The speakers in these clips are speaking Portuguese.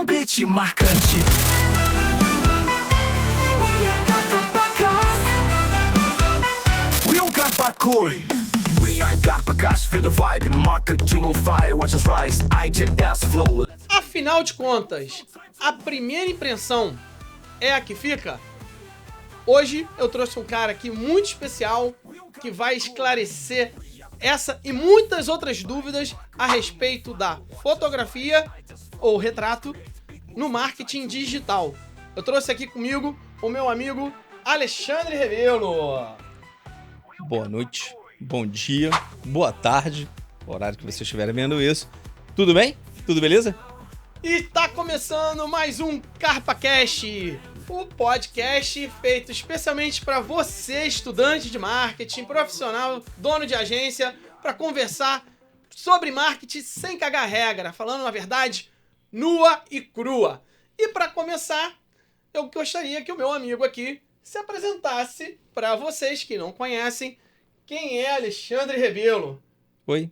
beat marcante. We don't got Bakuri. We ain't got Bakash, feel the vibe. Marketing on fire, watch us rise. I take that flow. Afinal de contas, a primeira impressão é a que fica? Hoje eu trouxe um cara aqui muito especial que vai esclarecer essa e muitas outras dúvidas a respeito da fotografia ou retrato no marketing digital. Eu trouxe aqui comigo o meu amigo Alexandre Rebelo. Boa noite, bom dia, boa tarde, horário que vocês estiverem vendo isso. Tudo bem? Tudo beleza? E tá começando mais um CarpaCast, o podcast feito especialmente para você, estudante de marketing, profissional, dono de agência, para conversar sobre marketing sem cagar regra, falando na verdade nua e crua. E para começar, eu gostaria que o meu amigo aqui se apresentasse para vocês que não conhecem quem é Alexandre Rebelo. Oi,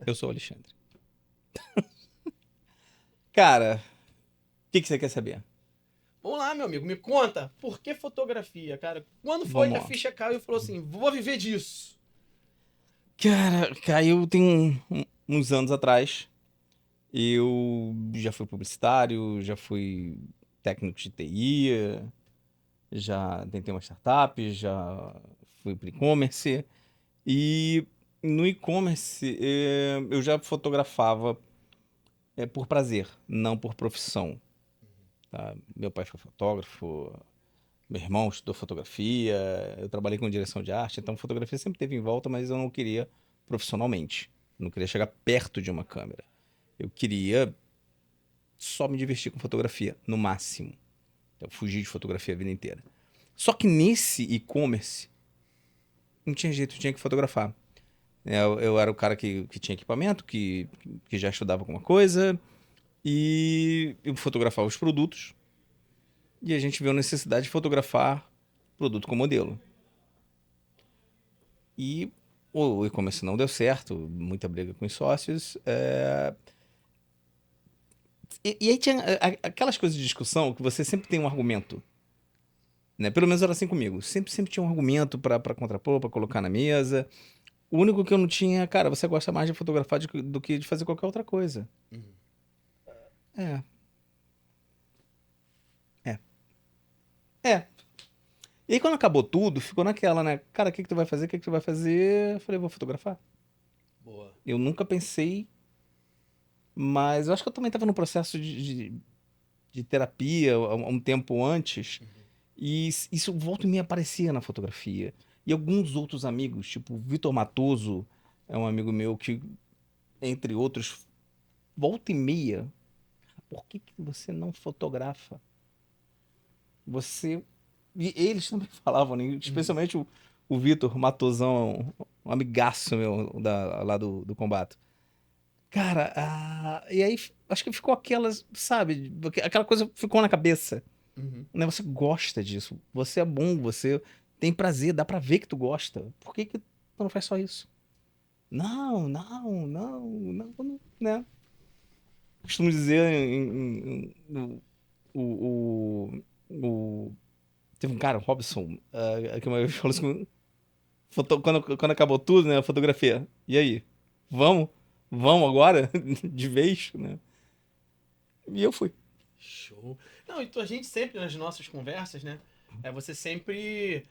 eu sou o Alexandre. Cara, o que você quer saber? Vamos lá, meu amigo, me conta, por que fotografia, cara? Quando foi Vamos que lá. a ficha caiu e falou assim, vou viver disso? Cara, caiu tem uns anos atrás. Eu já fui publicitário, já fui técnico de TI, já tentei uma startup, já fui para e-commerce. E no e-commerce eu já fotografava por prazer, não por profissão. Tá? Meu pai foi fotógrafo, meu irmão estudou fotografia, eu trabalhei com direção de arte, então fotografia sempre teve em volta, mas eu não queria profissionalmente. Não queria chegar perto de uma câmera. Eu queria só me divertir com fotografia, no máximo. Eu fugi de fotografia a vida inteira. Só que nesse e-commerce, não tinha jeito, eu tinha que fotografar. Eu era o cara que tinha equipamento, que já estudava alguma coisa, e eu fotografava os produtos, e a gente viu a necessidade de fotografar produto com modelo. E o e-commerce não deu certo, muita briga com os sócios. E aí tinha aquelas coisas de discussão que você sempre tem um argumento. Né? Pelo menos era assim comigo. Sempre tinha um argumento pra contrapor, pra colocar na mesa. O único que eu não tinha, cara, você gosta mais de fotografar do que de fazer qualquer outra coisa. É. E aí quando acabou tudo, ficou naquela, né? Cara, o que tu vai fazer? O que tu vai fazer? Eu falei, vou fotografar. Boa. Eu nunca pensei, mas eu acho que eu também tava no processo de terapia há um tempo antes. E isso volta e meia aparecia na fotografia. E alguns outros amigos, tipo o Vitor Matoso, é um amigo meu que, entre outros, volta e meia, por que você não fotografa? E eles também falavam, né? Especialmente o Vitor Matosão, um amigaço meu lá do Combate. Cara, e aí acho que ficou sabe, aquela coisa ficou na cabeça. Né? Você gosta disso, você é bom, você tem prazer, dá pra ver que tu gosta. Por que tu não faz só isso? Não, né? Costumo dizer teve um cara, o Robson, que uma vez falou assim, quando acabou tudo, né, a fotografia, e aí? Vamos agora? De vez, né? E eu fui. Show. Não, então a gente sempre, nas nossas conversas, né, você sempre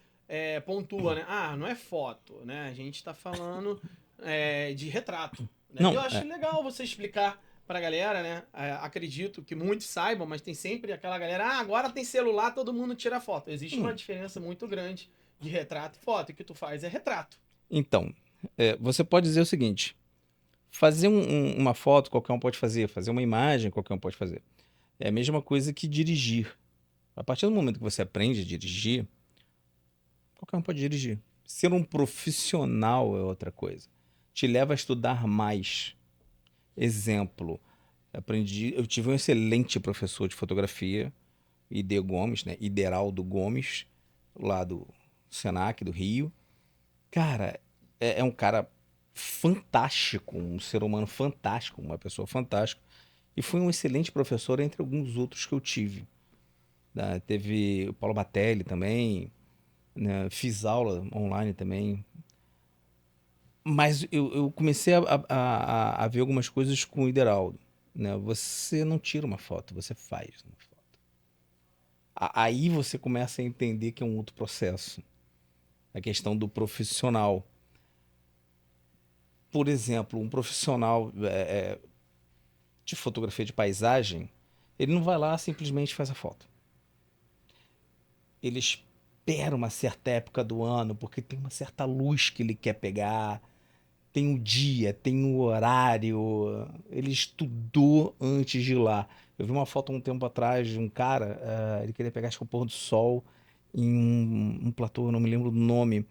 pontua, né, não é foto, né, a gente tá falando de retrato. Né? Não, E eu acho legal você explicar pra galera, né, acredito que muitos saibam, mas tem sempre aquela galera, agora tem celular, todo mundo tira foto. Existe uma diferença muito grande de retrato e foto, e o que tu faz é retrato. Então, você pode dizer o seguinte, fazer uma foto qualquer um pode fazer uma imagem qualquer um pode fazer. É a mesma coisa que dirigir. A partir do momento que você aprende a dirigir, qualquer um pode dirigir. Ser um profissional é outra coisa. Te leva a estudar mais. Exemplo, eu tive um excelente professor de fotografia, Ide Gomes, né? Ideraldo Gomes, lá do Senac, do Rio. Cara, é um cara fantástico, um ser humano fantástico, uma pessoa fantástica. E foi um excelente professor entre alguns outros que eu tive. Né? Teve o Paulo Batelli também, né? Fiz aula online também. Mas eu comecei a ver algumas coisas com o Ideraldo. Né? Você não tira uma foto, você faz uma foto. Aí você começa a entender que é um outro processo. A questão do profissional. Por exemplo, um profissional de fotografia de paisagem, ele não vai lá simplesmente faz a foto. Ele espera uma certa época do ano, porque tem uma certa luz que ele quer pegar, tem o dia, tem o horário. Ele estudou antes de ir lá. Eu vi uma foto um tempo atrás de um cara, ele queria pegar, acho que o pôr do sol em um platô, eu não me lembro do nome.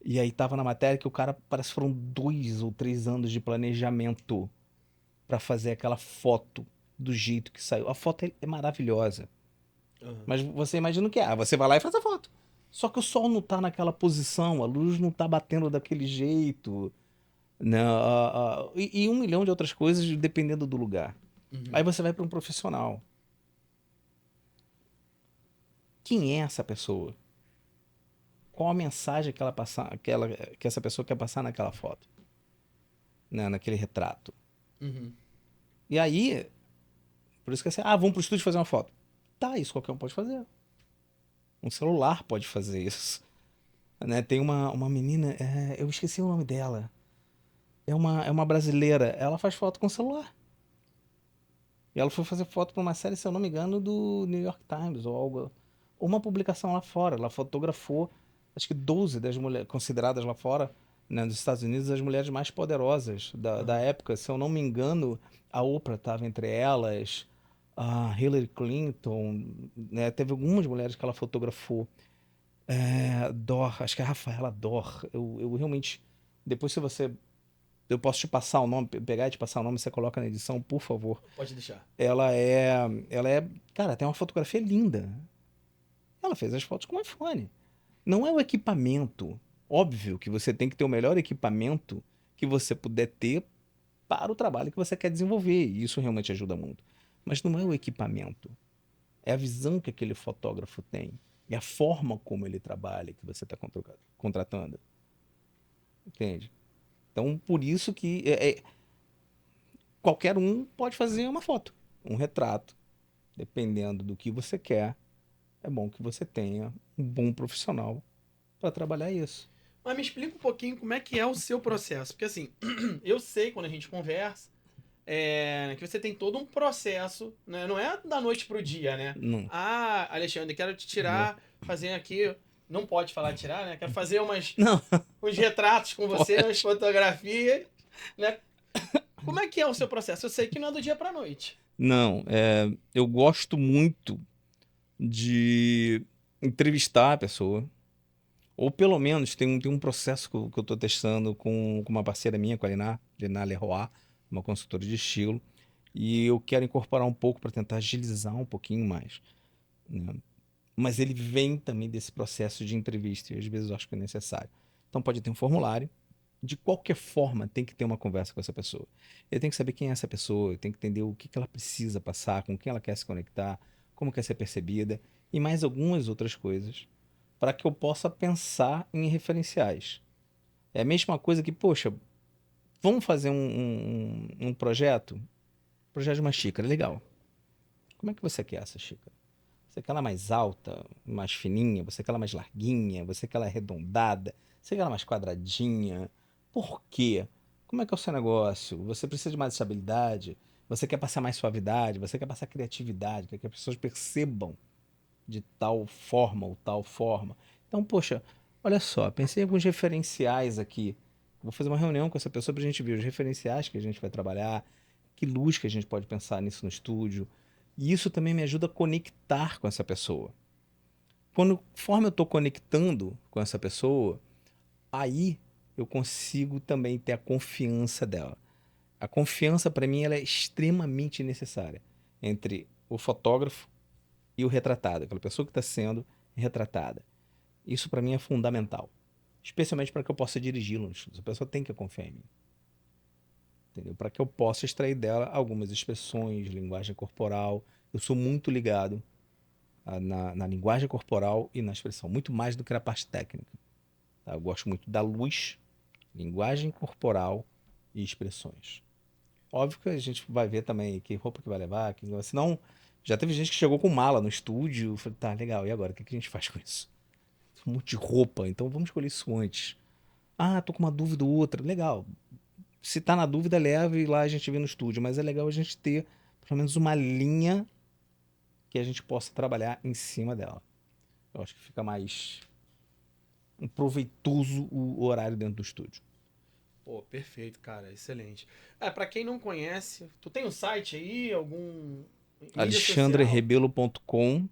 E aí tava na matéria que o cara, parece que foram 2 ou 3 anos de planejamento para fazer aquela foto do jeito que saiu. A foto é maravilhosa. Aham. Mas você imagina o que é? Você vai lá e faz a foto. Só que o sol não tá naquela posição, a luz não tá batendo daquele jeito, né? E 1 milhão de outras coisas dependendo do lugar. Uhum. Aí você vai para um profissional. Quem é essa pessoa? Qual a mensagem que que essa pessoa quer passar naquela foto, né? Naquele retrato? Uhum. E aí, por isso que é assim, vamos pro estúdio fazer uma foto. Tá, isso qualquer um pode fazer. Um celular pode fazer isso. Né? Tem uma menina, eu esqueci o nome dela. É uma brasileira. Ela faz foto com celular. E ela foi fazer foto para uma série, se eu não me engano, do New York Times ou algo. Ou uma publicação lá fora. Ela fotografou, acho que 12 das mulheres consideradas lá fora, né, dos Estados Unidos, as mulheres mais poderosas da época. Se eu não me engano, a Oprah estava entre elas, a Hillary Clinton, né? Teve algumas mulheres que ela fotografou. Dor, acho que é a Rafaela Dor. Eu realmente. Depois, se você. Eu posso te passar o nome, pegar e te passar o nome, você coloca na edição, por favor. Pode deixar. Ela é. Ela é. Cara, tem uma fotografia linda. Ela fez as fotos com o iPhone. Não é o equipamento. Óbvio que você tem que ter o melhor equipamento que você puder ter para o trabalho que você quer desenvolver. E isso realmente ajuda muito. Mas não é o equipamento. É a visão que aquele fotógrafo tem. É a forma como ele trabalha que você está contratando. Entende? Então, por isso que qualquer um pode fazer uma foto, um retrato. Dependendo do que você quer, é bom que você tenha um bom profissional para trabalhar isso. Mas me explica um pouquinho como é que é o seu processo. Porque assim, eu sei quando a gente conversa, que você tem todo um processo, né? Não é da noite pro dia, né? Não. Alexandre, quero te tirar, fazer aqui. Não pode falar tirar, né? Quero fazer Não. uns retratos com você, Pode. umas fotografias, né? Como é que é o seu processo? Eu sei que não é do dia pra noite. Não, eu gosto muito de entrevistar a pessoa. Ou pelo menos tem um processo que eu estou testando com uma parceira minha, com a Liná Leroy, uma consultora de estilo. E eu quero incorporar um pouco para tentar agilizar um pouquinho mais. Né? Mas ele vem também desse processo de entrevista, e às vezes eu acho que é necessário. Então pode ter um formulário. De qualquer forma, tem que ter uma conversa com essa pessoa. Eu tenho que saber quem é essa pessoa, eu tenho que entender o que ela precisa passar, com quem ela quer se conectar, como quer ser percebida, e mais algumas outras coisas, para que eu possa pensar em referenciais. É a mesma coisa que, poxa, vamos fazer um projeto? Projeto de uma xícara, legal. Como é que você quer essa xícara? Você quer ela mais alta, mais fininha? Você quer ela mais larguinha? Você quer ela arredondada? Você quer ela mais quadradinha? Por quê? Como é que é o seu negócio? Você precisa de mais estabilidade? Você quer passar mais suavidade? Você quer passar criatividade? Quer que as pessoas percebam de tal forma ou tal forma? Então, poxa, olha só, pensei em alguns referenciais aqui. Vou fazer uma reunião com essa pessoa para a gente ver os referenciais que a gente vai trabalhar, que luz que a gente pode pensar nisso no estúdio. E isso também me ajuda a conectar com essa pessoa. Conforme eu estou conectando com essa pessoa, aí eu consigo também ter a confiança dela. A confiança, para mim, ela é extremamente necessária entre o fotógrafo e o retratado, aquela pessoa que está sendo retratada. Isso, para mim, é fundamental. Especialmente para que eu possa dirigi-lo no estúdio. A pessoa tem que confiar em mim. entendeu? Para que eu possa extrair dela algumas expressões, linguagem corporal. Eu sou muito ligado na linguagem corporal e na expressão, muito mais do que na parte técnica. Tá? Eu gosto muito da luz, linguagem corporal e expressões. Óbvio que a gente vai ver também que roupa que vai levar, senão já teve gente que chegou com mala no estúdio. Eu falei, tá, legal, e agora? O que a gente faz com isso? Um monte de roupa, então vamos escolher isso antes. Ah, tô com uma dúvida ou outra. Legal. Se tá na dúvida, leva e lá a gente vê no estúdio. Mas é legal a gente ter pelo menos uma linha que a gente possa trabalhar em cima dela. Eu acho que fica mais proveitoso o horário dentro do estúdio. Pô, perfeito, cara. Excelente. Pra quem não conhece, tu tem um site aí, algum... mídia social? alexandrerebelo.com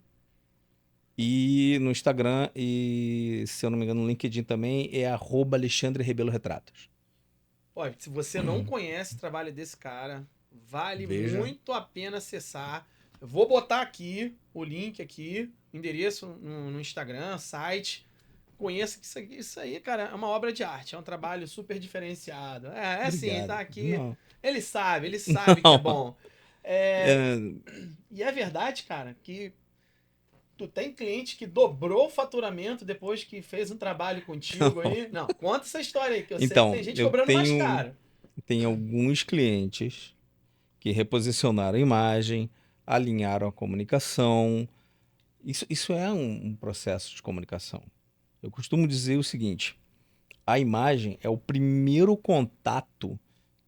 e no Instagram e, se eu não me engano, no LinkedIn também é @AlexandreRebeloRetratos. Ó, se você não conhece o trabalho desse cara, vale Veja. muito a pena acessar. Eu vou botar aqui o link aqui, endereço no Instagram, site. Conheça que isso aí, cara, é uma obra de arte, é um trabalho super diferenciado. É assim, Obrigado. tá aqui. Não. Ele sabe que é bom. É, E é verdade, cara, que tu tem cliente que dobrou o faturamento depois que fez um trabalho contigo aí. Não, conta essa história aí, que eu sei que Então, tem gente eu cobrando mais tenho- caro. tem alguns clientes que reposicionaram a imagem, alinharam a comunicação. Isso é um processo de comunicação. Eu costumo dizer o seguinte: a imagem é o primeiro contato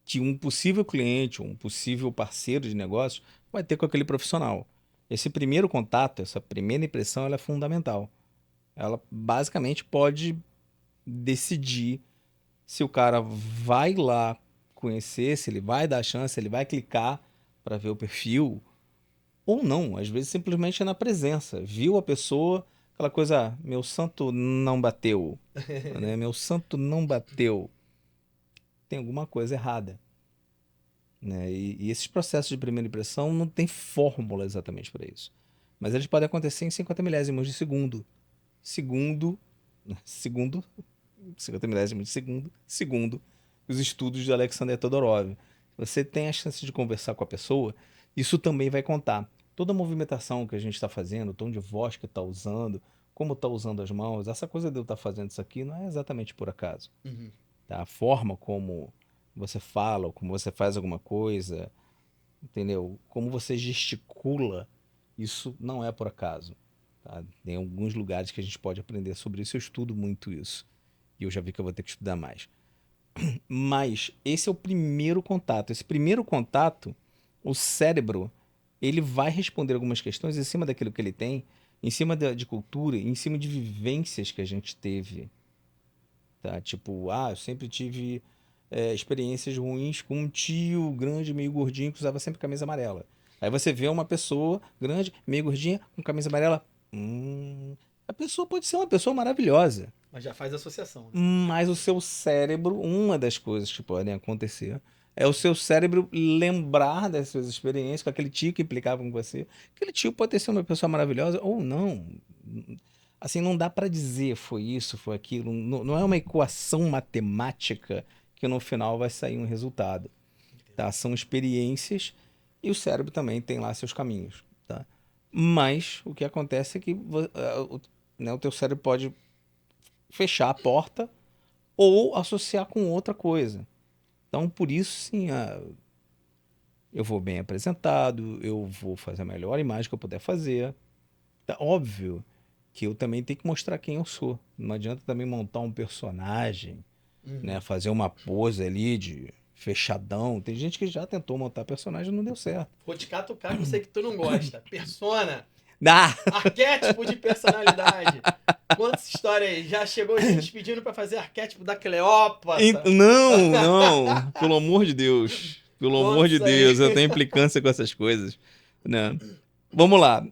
que um possível cliente, um possível parceiro de negócio vai ter com aquele profissional. Esse primeiro contato, essa primeira impressão, ela é fundamental. Ela basicamente pode decidir se o cara vai lá conhecer, se ele vai dar chance, se ele vai clicar para ver o perfil ou não. Às vezes simplesmente é na presença. Viu a pessoa, aquela coisa, meu santo não bateu, né? Meu santo não bateu. Tem alguma coisa errada, né? E esses processos de primeira impressão não tem fórmula exatamente para isso. Mas eles podem acontecer em 50 milésimos de segundo. Segundo, 50 milésimos de segundo, os estudos de Alexander Todorov. Você tem a chance de conversar com a pessoa, isso também vai contar. Toda a movimentação que a gente está fazendo, o tom de voz que está usando, como está usando as mãos, essa coisa de eu estar fazendo isso aqui não é exatamente por acaso. Uhum. Tá? A forma como você fala, ou como você faz alguma coisa, entendeu? Como você gesticula, isso não é por acaso. Tá? Tem alguns lugares que a gente pode aprender sobre isso, eu estudo muito isso. E eu já vi que eu vou ter que estudar mais. Mas esse é o primeiro contato. Esse primeiro contato, o cérebro, ele vai responder algumas questões em cima daquilo que ele tem, em cima de cultura, em cima de vivências que a gente teve. Tá? Tipo, eu sempre tive experiências ruins com um tio grande, meio gordinho, que usava sempre camisa amarela. Aí você vê uma pessoa grande, meio gordinha, com camisa amarela. A pessoa pode ser uma pessoa maravilhosa. Mas já faz associação, né? Mas o seu cérebro, uma das coisas que podem acontecer, é o seu cérebro lembrar das suas experiências com aquele tio que implicava com você. Aquele tio pode ter sido uma pessoa maravilhosa ou não. Assim, não dá para dizer foi isso, foi aquilo. Não é uma equação matemática que no final vai sair um resultado. Tá? São experiências e o cérebro também tem lá seus caminhos. Tá? Mas o que acontece é que o teu cérebro pode fechar a porta ou associar com outra coisa. Então, por isso, sim, eu vou bem apresentado, eu vou fazer a melhor imagem que eu puder fazer. Tá óbvio que eu também tenho que mostrar quem eu sou. Não adianta também montar um personagem, né? Fazer uma pose ali de fechadão. Tem gente que já tentou montar personagem e não deu certo. Vou te catucar que eu sei que tu não gosta. Persona. Ah! Arquétipo de personalidade. Conta essa história aí. Já chegou gente pedindo pra fazer arquétipo da Cleópatra. Não, pelo amor de Deus. Pelo Conta amor de isso aí. Deus, eu tenho implicância com essas coisas, né? Vamos lá.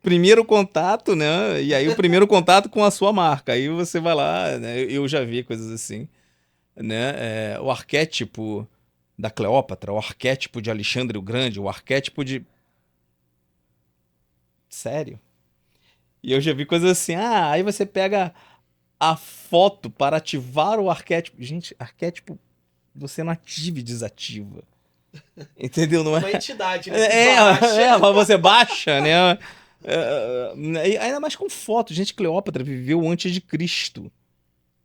Primeiro contato, né? E aí o primeiro contato com a sua marca. Aí você vai lá, né? Eu já vi coisas assim, né? O arquétipo da Cleópatra, o arquétipo de Alexandre o Grande, o arquétipo de... Sério? E eu já vi coisas assim, aí você pega a foto para ativar o arquétipo. Gente, arquétipo você não ativa e desativa. Entendeu? Não é? Uma entidade, né? Que baixa. Mas você baixa, né? E ainda mais com foto. Gente, Cleópatra viveu antes de Cristo.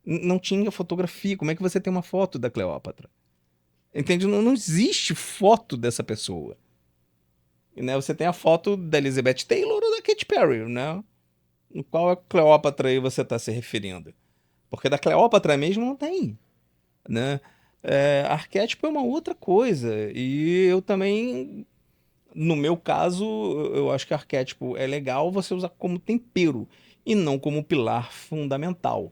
Não tinha fotografia. Como é que você tem uma foto da Cleópatra? Entende? Não existe foto dessa pessoa. Né? Você tem a foto da Elizabeth Taylor ou da Katy Perry, né? Qual é a Cleópatra aí você está se referindo? Porque da Cleópatra mesmo não tem, né? Arquétipo é uma outra coisa. E eu também, no meu caso, eu acho que arquétipo é legal você usar como tempero e não como pilar fundamental.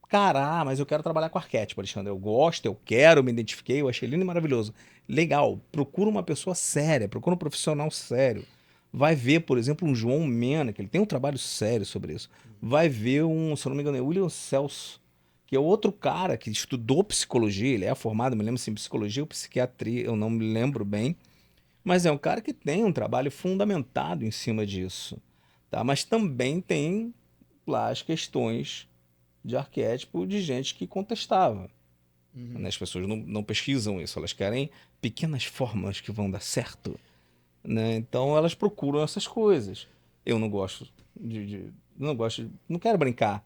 Cara, mas eu quero trabalhar com arquétipo, Alexandre. Eu gosto, eu quero, me identifiquei, eu achei lindo e maravilhoso. Legal, procura uma pessoa séria, procura um profissional sério. Vai ver, por exemplo, um João Mena, que ele tem um trabalho sério sobre isso. Vai ver se eu não me engano, é William Celso, que é outro cara que estudou psicologia, ele é formado, me lembro se em psicologia ou psiquiatria, eu não me lembro bem, mas é um cara que tem um trabalho fundamentado em cima disso, tá? Mas também tem lá as questões de arquétipo de gente que contestava. Né? As pessoas não pesquisam isso, elas querem pequenas fórmulas que vão dar certo. Né? Então elas procuram essas coisas. Eu não gosto não quero brincar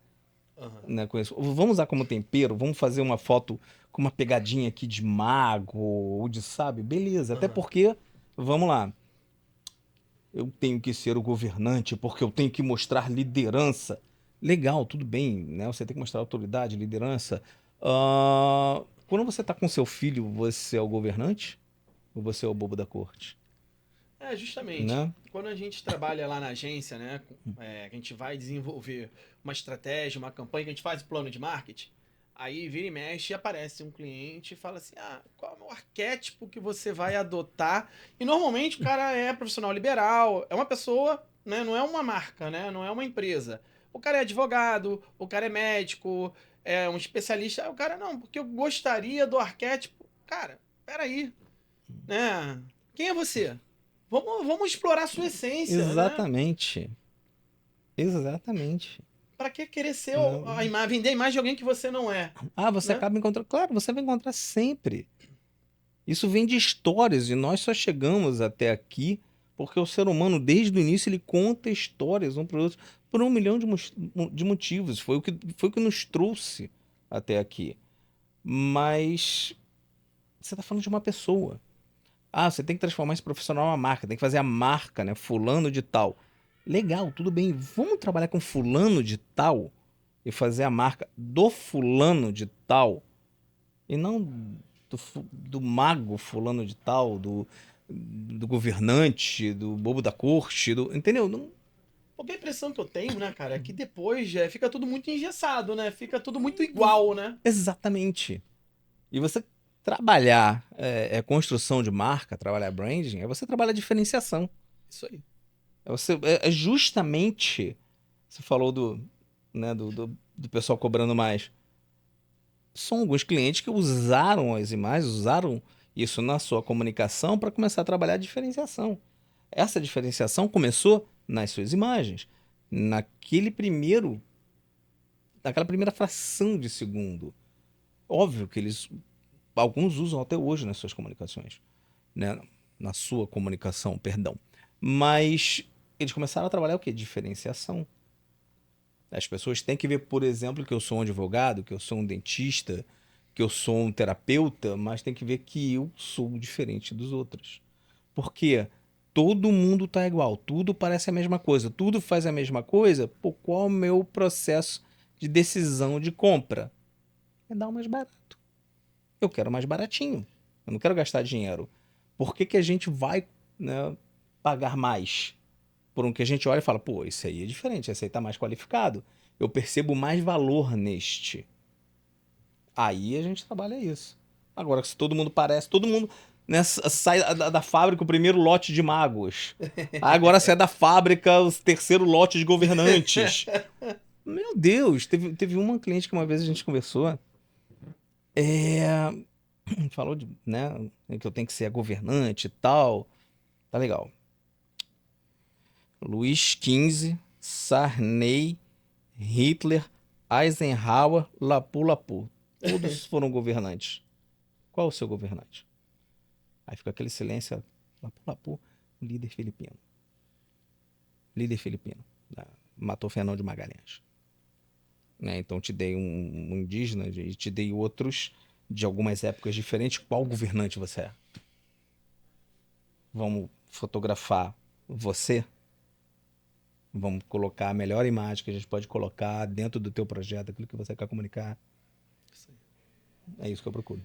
né, com isso. Vamos usar como tempero, vamos fazer uma foto com uma pegadinha aqui de mago ou de sabe, beleza. Até porque, vamos lá, eu tenho que ser o governante porque eu tenho que mostrar liderança. Legal, tudo bem, né? Você tem que mostrar autoridade, liderança. Quando você está com seu filho, você é o governante ou você é o bobo da corte? Justamente. Né? Quando a gente trabalha lá na agência, né? A gente vai desenvolver uma estratégia, uma campanha, que a gente faz plano de marketing. Aí vira e mexe e aparece um cliente e fala assim: qual é o arquétipo que você vai adotar? E normalmente o cara é profissional liberal, é uma pessoa, né? Não é uma marca, né? Não é uma empresa. O cara é advogado, o cara é médico, é um especialista. O cara, não, porque eu gostaria do arquétipo. Cara, peraí, né? Quem é você? Vamos explorar a sua essência, né? Exatamente. Exatamente. Pra que querer ser Não. vender a imagem de alguém que você não é? Você Né? acaba encontrando. Claro, você vai encontrar sempre. Isso vem de histórias e nós só chegamos até aqui porque o ser humano, desde o início, ele conta histórias um para o outro por 1 milhão de motivos. Foi o que nos trouxe até aqui. Mas você está falando de uma pessoa. Você tem que transformar esse profissional numa marca, tem que fazer a marca, né? Fulano de tal. Legal, tudo bem. Vamos trabalhar com fulano de tal e fazer a marca do fulano de tal e não do mago fulano de tal, do governante, do bobo da corte, entendeu? Não. Porque a impressão que eu tenho, né, cara, é que depois fica tudo muito engessado, né? Fica tudo muito igual, né? Exatamente. E você trabalhar construção de marca, trabalhar branding, é você trabalhar diferenciação. Isso aí. É justamente. Você falou né, do pessoal cobrando mais. São alguns clientes que usaram as imagens, usaram isso na sua comunicação para começar a trabalhar a diferenciação. Essa diferenciação começou nas suas imagens, naquela primeira fração de segundo. Óbvio que alguns usam até hoje nas suas comunicações, né? Na sua comunicação, perdão. Mas eles começaram a trabalhar o quê? Diferenciação. As pessoas têm que ver, por exemplo, que eu sou um advogado, que eu sou um dentista, que eu sou um terapeuta, mas tem que ver que eu sou diferente dos outros. Porque todo mundo tá igual, tudo parece a mesma coisa, tudo faz a mesma coisa. Qual é o meu processo de decisão de compra? É dar o mais barato. Eu quero mais baratinho. Eu não quero gastar dinheiro. Por que a gente vai, né, pagar mais por um que a gente olha e fala, esse aí é diferente, esse aí tá mais qualificado. Eu percebo mais valor neste. Aí a gente trabalha isso. Agora, se todo mundo né, sai da fábrica o primeiro lote de magos. Agora sai da fábrica o terceiro lote de governantes. Meu Deus, teve uma cliente que uma vez a gente conversou. Falou né, que eu tenho que ser a governante e tal. Tá legal. Luís XV, Sarney, Hitler, Eisenhower, Lapu-Lapu. Todos foram governantes. Qual é o seu governante? Aí fica aquele silêncio, Lapu, líder filipino. Líder filipino. Né? Matou Fernão de Magalhães. Né? Então te dei um indígena e te dei outros de algumas épocas diferentes. Qual governante você é? Vamos fotografar você? Vamos colocar a melhor imagem que a gente pode colocar dentro do teu projeto, aquilo que você quer comunicar. É isso que eu procuro.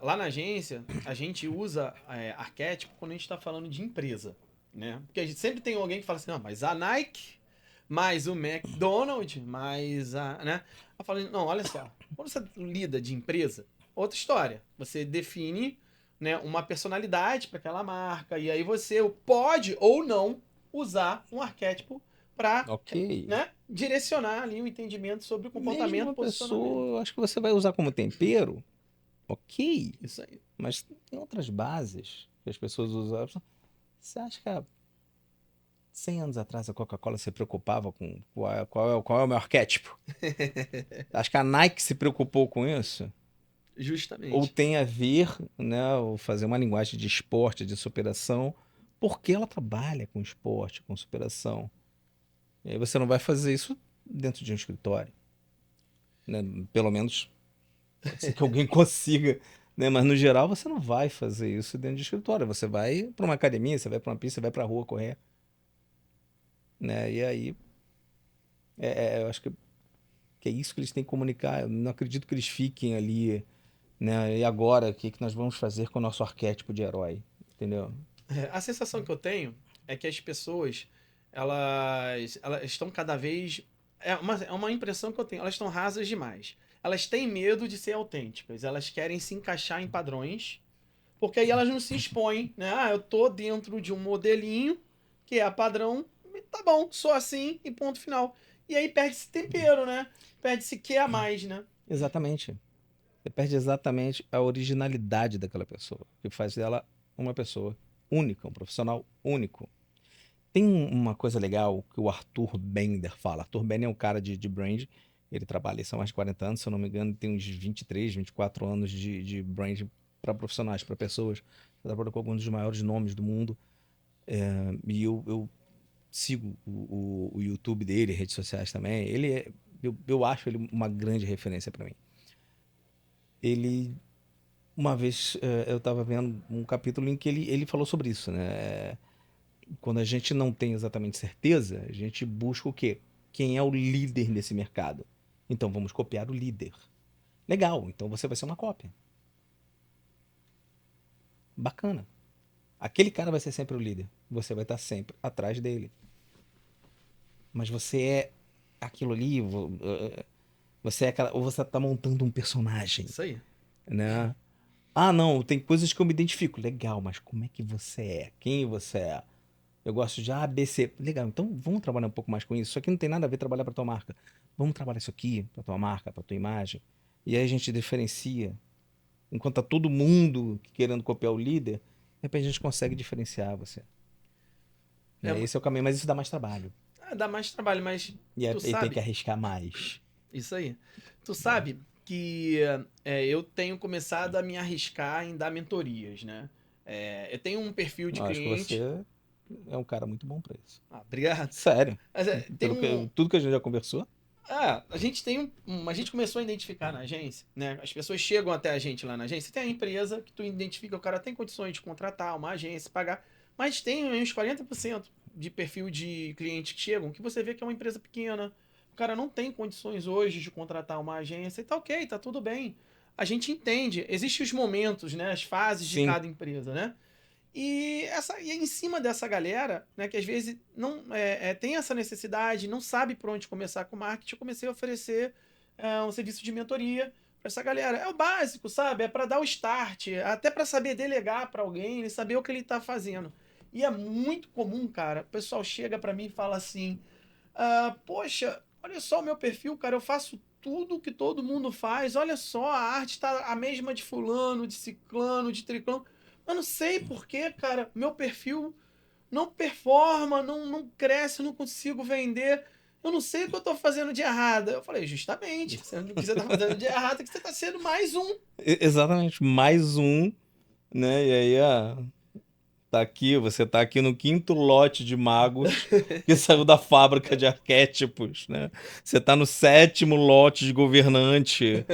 Lá na agência, a gente usa arquétipo quando a gente está falando de empresa, né? Porque a gente sempre tem alguém que fala assim, não, mas a Nike, mais o McDonald's, mais a, né? Eu falo, não, olha só, quando você lida de empresa, outra história. Você define, né, uma personalidade para aquela marca, e aí você pode ou não usar um arquétipo para, Ok. né, direcionar ali o entendimento sobre o comportamento, Mesmo uma posicionamento. pessoa, eu acho que você vai usar como tempero, ok. Isso aí. Mas tem outras bases que as pessoas usavam. Você acha que há 100 anos atrás a Coca-Cola se preocupava com qual é o meu arquétipo? Acho que a Nike se preocupou com isso? Justamente. Ou tem a ver, né, ou fazer uma linguagem de esporte, de superação, porque ela trabalha com esporte, com superação. E aí você não vai fazer isso dentro de um escritório. Né? Pelo menos pode ser que alguém consiga, né? Mas no geral você não vai fazer isso dentro de escritório. Você vai para uma academia, você vai para uma pista, você vai para a rua correr. Né? E aí, eu acho que é isso que eles têm que comunicar. Eu não acredito que eles fiquem ali, né? E agora, o que nós vamos fazer com o nosso arquétipo de herói? Entendeu? A sensação que eu tenho é que as pessoas, elas estão cada vez. É uma impressão que eu tenho, elas estão rasas demais. Elas têm medo de ser autênticas, elas querem se encaixar em padrões, porque aí elas não se expõem, né? Ah, eu tô dentro de um modelinho que é padrão, e tá bom, sou assim e ponto final. E aí perde-se tempero, né? Perde-se que a mais, né? Exatamente. Você perde exatamente a originalidade daquela pessoa, que faz dela uma pessoa única, um profissional único. Tem uma coisa legal que o Arthur Bender fala. Arthur Bender é um cara de brand, ele trabalha isso há mais de 40 anos, se eu não me engano, tem uns 23, 24 anos de brand para profissionais, para pessoas. Ele trabalha com alguns dos maiores nomes do mundo. E eu sigo o YouTube dele, redes sociais também. Eu acho ele uma grande referência para mim. Ele, uma vez, eu estava vendo um capítulo em que ele falou sobre isso, né? Quando a gente não tem exatamente certeza, a gente busca o quê? Quem é o líder nesse mercado? Então vamos copiar o líder. Legal, então você vai ser uma cópia. Bacana. Aquele cara vai ser sempre o líder. Você vai estar sempre atrás dele. Mas você é aquilo ali, você é aquela, ou você está montando um personagem, Isso aí. né? Ah, não, tem coisas que eu me identifico. Legal, mas como é que você é? Quem você é? Eu gosto de A, B, C. Legal, então vamos trabalhar um pouco mais com isso. Isso aqui não tem nada a ver trabalhar para tua marca. Vamos trabalhar isso aqui para tua marca, para tua imagem. E aí a gente diferencia. Enquanto tá todo mundo querendo copiar o líder, de repente a gente consegue diferenciar você. É, Esse é o caminho, mas isso dá mais trabalho. dá mais trabalho, mas E tu tem sabe. que arriscar mais. Isso aí. Tu sabe que eu tenho começado a me arriscar em dar mentorias, né? Eu tenho um perfil de Eu acho que cliente. você é um cara muito bom para isso. Obrigado. Sério. Mas, tem Tudo que a gente já conversou. a gente tem a gente começou a identificar na agência, né? As pessoas chegam até a gente lá na agência. Tem a empresa que tu identifica, o cara tem condições de contratar uma agência, pagar. Mas tem uns 40% de perfil de clientes que chegam que você vê que é uma empresa pequena. O cara não tem condições hoje de contratar uma agência e tá ok, tá tudo bem. A gente entende. Existem os momentos, né? As fases de Sim. cada empresa, né? E em cima dessa galera, né, que às vezes não tem essa necessidade, não sabe por onde começar com marketing, eu comecei a oferecer um serviço de mentoria para essa galera. É o básico, sabe? É para dar o start, até para saber delegar para alguém e saber o que ele tá fazendo. E é muito comum, cara, o pessoal chega para mim e fala assim: poxa, olha só o meu perfil, cara, eu faço tudo que todo mundo faz, olha só, a arte tá a mesma de fulano, de ciclano, de triclano. Eu não sei porquê, cara, meu perfil não performa, não cresce, não consigo vender. eu não sei o que eu tô fazendo de errado. Eu falei, justamente, você não precisa estar fazendo de errado, é que você tá sendo mais um. Exatamente, mais um, né? E aí, você tá aqui no quinto lote de magos que saiu da fábrica de arquétipos, né? Você tá no sétimo lote de governante,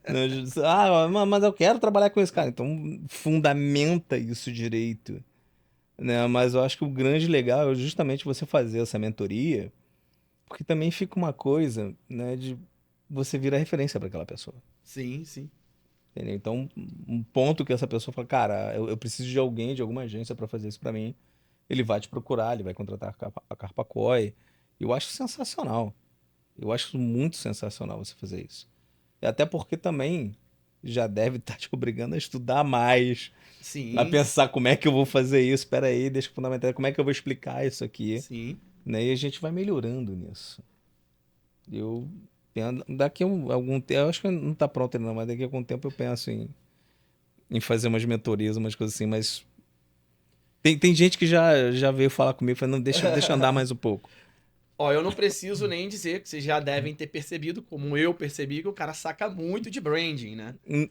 né? Mas eu quero trabalhar com esse cara. Então, fundamenta isso direito, né? Mas eu acho que o grande legal é justamente você fazer essa mentoria, porque também fica uma coisa, né, de você virar referência para aquela pessoa. Sim, sim. Entendeu? Então, um ponto que essa pessoa fala, cara, eu preciso de alguém, de alguma agência para fazer isso para mim. Ele vai te procurar, ele vai contratar a Carpacói. Eu acho sensacional. Eu acho muito sensacional você fazer isso. E até porque também já deve estar te obrigando a estudar mais, a Sim, pensar como é que eu vou fazer isso. Espera aí, deixa eu fundamentar, como é que eu vou explicar isso aqui, sim. né? E a gente vai melhorando nisso. Eu daqui a algum tempo, eu acho que não está pronto ainda não, mas daqui a algum tempo eu penso em fazer umas mentorias, umas coisas assim, mas tem gente que já veio falar comigo, falando, não, deixa eu andar mais um pouco. Ó, eu não preciso nem dizer que vocês já devem ter percebido, como eu percebi, que o cara saca muito de branding, né? Hum,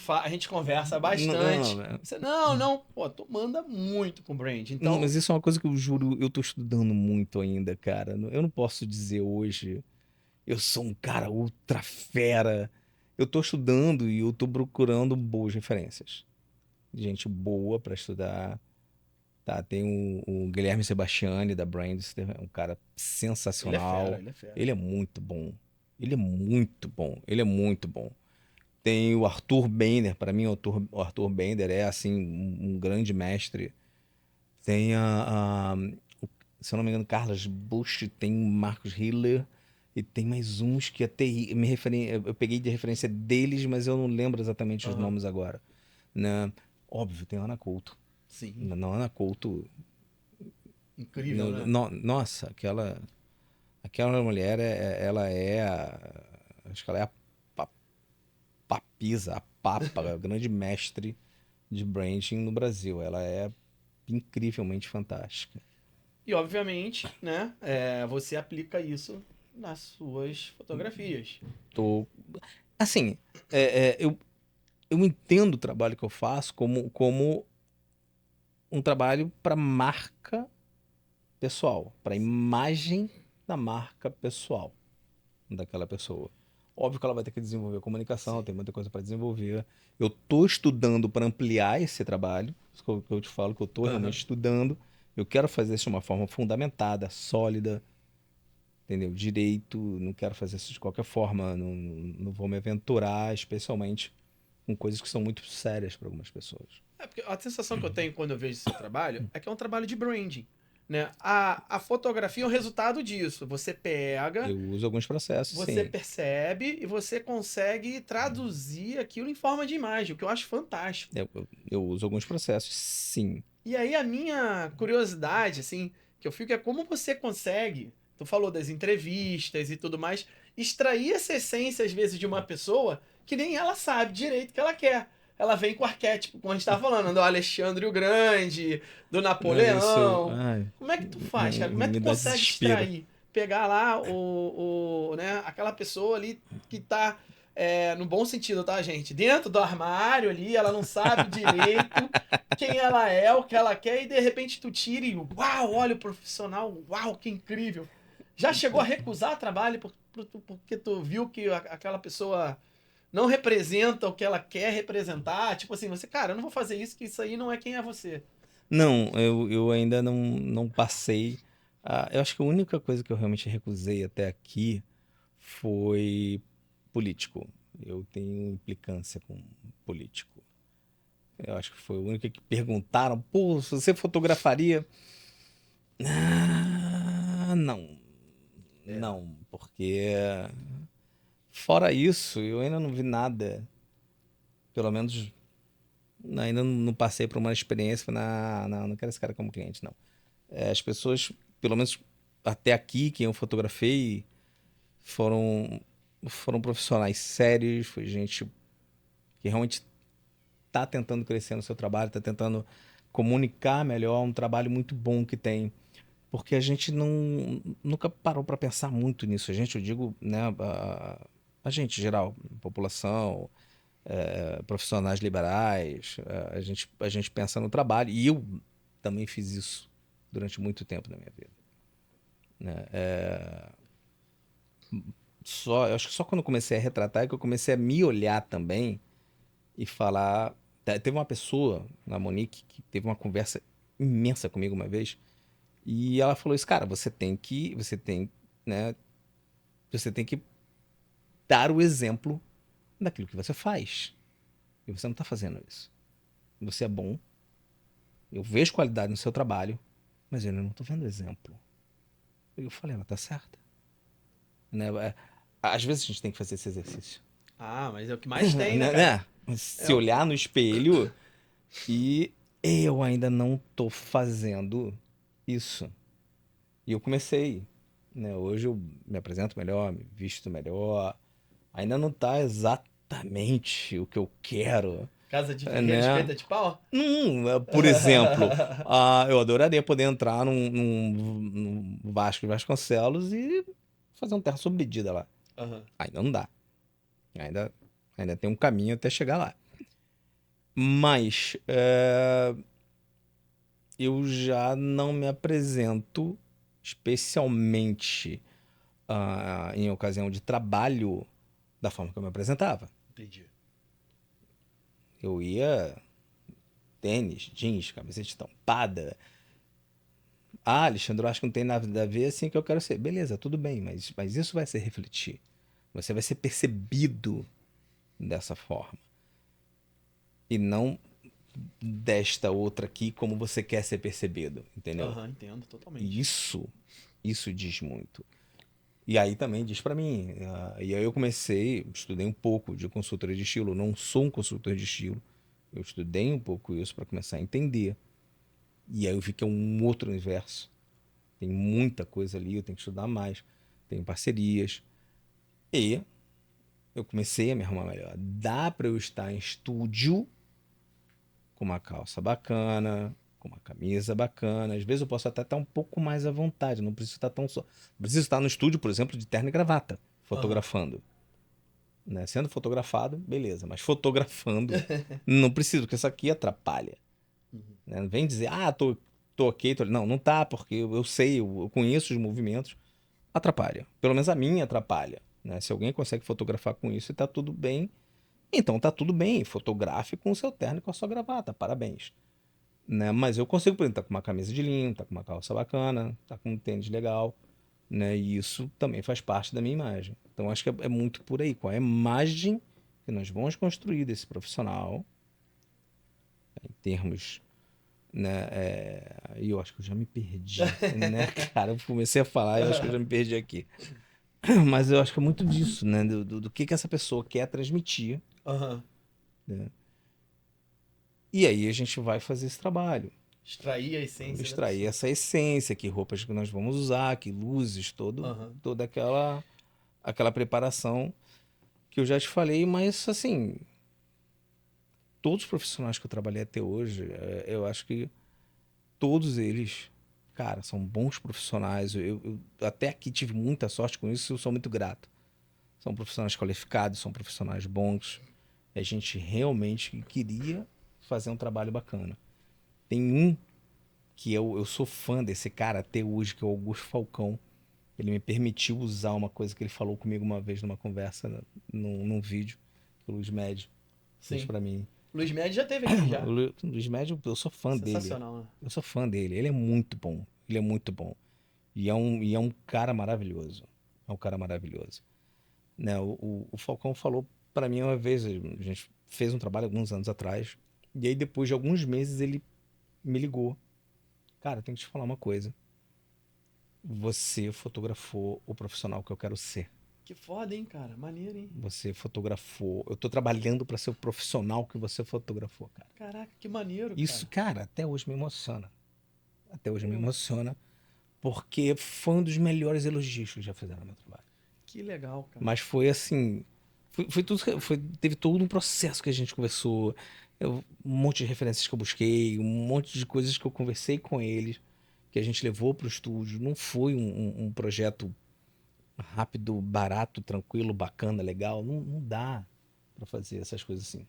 A gente conversa Não, bastante. né? Você, não, não, pô, tu manda muito com branding. Então, Mas isso é uma coisa que eu juro, eu tô estudando muito ainda, cara. Eu não posso dizer hoje, eu sou um cara ultra fera. Eu tô estudando e eu tô procurando boas referências. Gente boa pra estudar. Tá, tem o Guilherme Sebastiani da Brandster, é um cara ele é fera, sensacional. ele é fera. Ele é muito bom. Ele é muito bom. Ele é muito bom. Tem o Arthur Bender, para mim o Arthur Bender é assim um grande mestre. Tem se eu não me engano, Carlos Bush, tem o Marcos Hiller e tem mais uns que até eu peguei de referência deles, mas eu não lembro exatamente os Aham. nomes agora, né? Óbvio, tem a Ana Couto. Sim, Na Ana Couto, incrível, né? nossa, aquela mulher ela é acho que ela é a pa- papisa, a papa, a grande mestre de branding no Brasil. Ela é incrivelmente fantástica. E obviamente, né, você aplica isso nas suas fotografias. Tô, assim, eu entendo o trabalho que eu faço como um trabalho para marca pessoal, para imagem da marca pessoal daquela pessoa. Óbvio que ela vai ter que desenvolver comunicação, Sim. tem muita coisa para desenvolver. Eu estou estudando para ampliar esse trabalho, isso que eu te falo que eu estou realmente Aham. estudando. Eu quero fazer isso de uma forma fundamentada, sólida, entendeu? Direito, não quero fazer isso de qualquer forma, não vou me aventurar, especialmente com coisas que são muito sérias para algumas pessoas. É porque a sensação que eu tenho quando eu vejo seu trabalho é que é um trabalho de branding. Né? A fotografia é o resultado disso. Você pega, Eu uso alguns processos, você sim. percebe e você consegue traduzir aquilo em forma de imagem, o que eu acho fantástico. Eu uso alguns processos, sim. E aí a minha curiosidade, assim, que eu fico é como você consegue, tu falou das entrevistas e tudo mais, extrair essa essência, às vezes, de uma pessoa que nem ela sabe direito o que ela quer. Ela vem com o arquétipo, como a gente tava falando, do Alexandre o Grande, do Mas isso, Napoleão. ai, Como é que tu faz, cara? Como é que me tu dá consegue desespero. extrair? Pegar lá né, aquela pessoa ali que tá, no bom sentido, tá, gente? Dentro do armário ali, ela não sabe direito quem ela é, o que ela quer, e de repente tu tira e uau, olha o profissional, uau, que incrível. Já chegou a recusar trabalho porque tu viu que aquela pessoa não representa o que ela quer representar? Tipo assim, você, cara, eu não vou fazer isso, que isso aí não é quem é você. Não, eu ainda não passei. Eu acho que a única coisa que eu realmente recusei até aqui foi político. Eu tenho implicância com político. Eu acho que foi o único que perguntaram, pô, se você fotografaria? Não. É. Não, porque fora isso, eu ainda não vi nada. Pelo menos ainda não passei por uma experiência. Falei, não quero esse cara como cliente, não. As pessoas, pelo menos até aqui, quem eu fotografei, foram, foram profissionais sérios, foi gente que realmente está tentando crescer no seu trabalho, está tentando comunicar melhor, um trabalho muito bom que tem. porque a gente nunca parou para pensar muito nisso. A gente, eu digo, né, a gente, em geral, população, profissionais liberais, a gente pensa no trabalho. E eu também fiz isso durante muito tempo da minha vida, né? Eu acho que só quando eu comecei a retratar é que eu comecei a me olhar também e falar. Teve uma pessoa, a Monique, que teve uma conversa imensa comigo uma vez, e ela falou isso, cara, né, você tem que dar o exemplo daquilo que você faz. E você não tá fazendo isso. Você é bom, eu vejo qualidade no seu trabalho, mas eu não tô vendo exemplo. E eu falei, ela tá certa. Né? Às vezes a gente tem que fazer esse exercício. Ah, mas é o que mais tem, né, cara? Né? Se olhar no espelho e eu ainda não tô fazendo isso. E eu comecei, né? Hoje eu me apresento melhor, me visto melhor. Ainda não tá exatamente o que eu quero, Casa de Ferreira, né? espeita de pau? Por exemplo, eu adoraria poder entrar num Vasco de Vasconcelos e fazer um terra sob medida lá. Aham. Ainda não dá. Ainda tem um caminho até chegar lá. Mas eu já não me apresento especialmente em ocasião de trabalho da forma que eu me apresentava. Entendi. Eu ia tênis, jeans, camiseta estampada. Ah, Alexandre, eu acho que não tem nada a ver assim que eu quero ser. Beleza, tudo bem, mas isso vai se refletir. Você vai ser percebido dessa forma. E não desta outra aqui como você quer ser percebido, entendeu? Aham, entendo totalmente. E isso diz muito. E aí também diz pra mim. E aí eu estudei um pouco de consultoria de estilo. Eu não sou um consultor de estilo. Eu estudei um pouco isso para começar a entender. E aí eu vi que é um outro universo. Tem muita coisa ali, eu tenho que estudar mais. Tenho parcerias. E eu comecei a me arrumar melhor. Dá para eu estar em estúdio com uma calça bacana, com uma camisa bacana. Às vezes eu posso até estar um pouco mais à vontade. Não preciso estar tão só. Não preciso estar no estúdio, por exemplo, de terno e gravata, fotografando. Né? Sendo fotografado, beleza. Mas fotografando, não preciso, porque isso aqui atrapalha. Né? Não vem dizer, tô ok. Não, não tá, porque eu sei, eu conheço os movimentos. Atrapalha. Pelo menos a minha atrapalha. Né? Se alguém consegue fotografar com isso e tá tudo bem, então tá tudo bem. Fotografe com o seu terno e com a sua gravata. Parabéns. Né? Mas eu consigo, por exemplo, tá com uma camisa de linho, tá com uma calça bacana, tá com um tênis legal. Né? E isso também faz parte da minha imagem. Então acho que é muito por aí. Qual é a imagem que nós vamos construir desse profissional em termos, né? E eu acho que eu já me perdi, né, cara? Eu comecei a falar e eu acho que eu já me perdi aqui. Mas eu acho que é muito disso, né? Do que essa pessoa quer transmitir. Aham. Né? E aí a gente vai fazer esse trabalho. Extrair a essência. Extrair essa essência, que roupas que nós vamos usar, que luzes, toda aquela preparação que eu já te falei, mas assim, todos os profissionais que eu trabalhei até hoje, eu acho que todos eles, cara, são bons profissionais. Eu até aqui tive muita sorte com isso e eu sou muito grato. São profissionais qualificados, são profissionais bons. A gente realmente queria fazer um trabalho bacana. Tem um que eu sou fã desse cara até hoje, que é o Augusto Falcão. Ele me permitiu usar uma coisa que ele falou comigo uma vez numa conversa, num vídeo, que o Luiz Médio fez Sim. pra mim. Luiz Médio já teve aqui já. O Luiz Médio, eu sou fã dele. Sensacional, né? Eu sou fã dele. Ele é muito bom. Ele é muito bom. E é um cara maravilhoso. É um cara maravilhoso. Né? O Falcão falou pra mim uma vez, a gente fez um trabalho alguns anos atrás, e aí depois de alguns meses ele me ligou. Cara, eu tenho que te falar uma coisa. Você fotografou o profissional que eu quero ser. Que foda, hein, cara? Maneiro, hein? Você fotografou. Eu tô trabalhando pra ser o profissional que você fotografou, cara. Caraca, que maneiro, Isso, cara. cara, até hoje me emociona. Até hoje me emociona, porque foi um dos melhores elogios que já fizeram no meu trabalho. Que legal, cara. Mas foi assim. Teve todo um processo que a gente conversou. Um monte de referências que eu busquei, um monte de coisas que eu conversei com eles. que a gente levou pro estúdio não foi um projeto rápido, barato, tranquilo, bacana, legal. Não dá pra fazer essas coisas assim.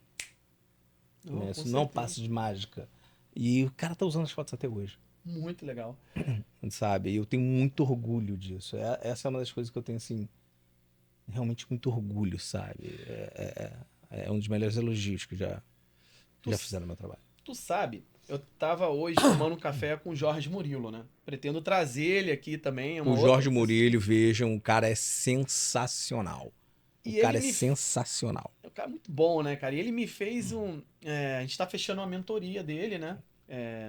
Não, Né? com Isso não é um certeza. passo de mágica. E o cara tá usando as fotos até hoje, Muito legal. sabe? E eu tenho muito orgulho disso. Essa é uma das coisas que eu tenho, assim, realmente muito orgulho, sabe? É um dos melhores elogios que já Tu, fizeram no meu trabalho. tu sabe, eu tava hoje tomando um café com o Jorge Murilo, né? Pretendo trazer ele aqui também. É uma O outra Jorge pessoa. Murillo, vejam, o cara é sensacional. O E cara ele é me sensacional. É um cara muito bom, né, cara? E ele me fez a gente tá fechando uma mentoria dele, né?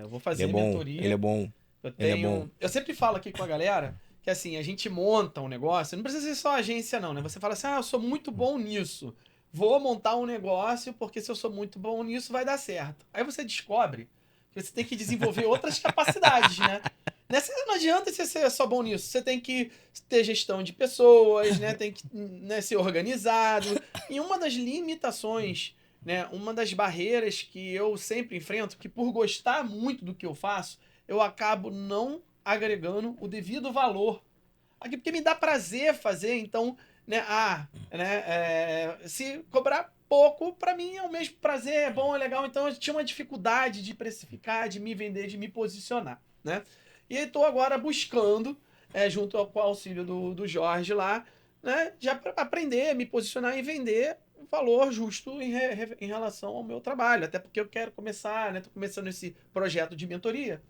Eu vou Ele é fazer bom, ele é mentoria. bom, Eu ele é bom. tenho. Eu sempre falo aqui com a galera que assim, a gente monta um negócio, não precisa ser só agência, não, né? Você fala assim, eu sou muito bom nisso. Vou montar um negócio, porque se eu sou muito bom nisso, vai dar certo. Aí você descobre que você tem que desenvolver outras capacidades, né? Não adianta você ser só bom nisso. Você tem que ter gestão de pessoas, né? Tem que, né, ser organizado. E uma das limitações, né? Uma das barreiras que eu sempre enfrento, que por gostar muito do que eu faço, eu acabo não agregando o devido valor. Aqui, porque me dá prazer fazer, então, né? Se cobrar pouco, para mim é o mesmo prazer, é bom, é legal. Então eu tinha uma dificuldade de precificar, de me vender, de me posicionar, né? E estou agora buscando, junto com o auxílio do Jorge lá, né? De aprender, me posicionar e vender um valor justo em relação ao meu trabalho. Até porque eu quero começar, né? Tô começando esse projeto de mentoria.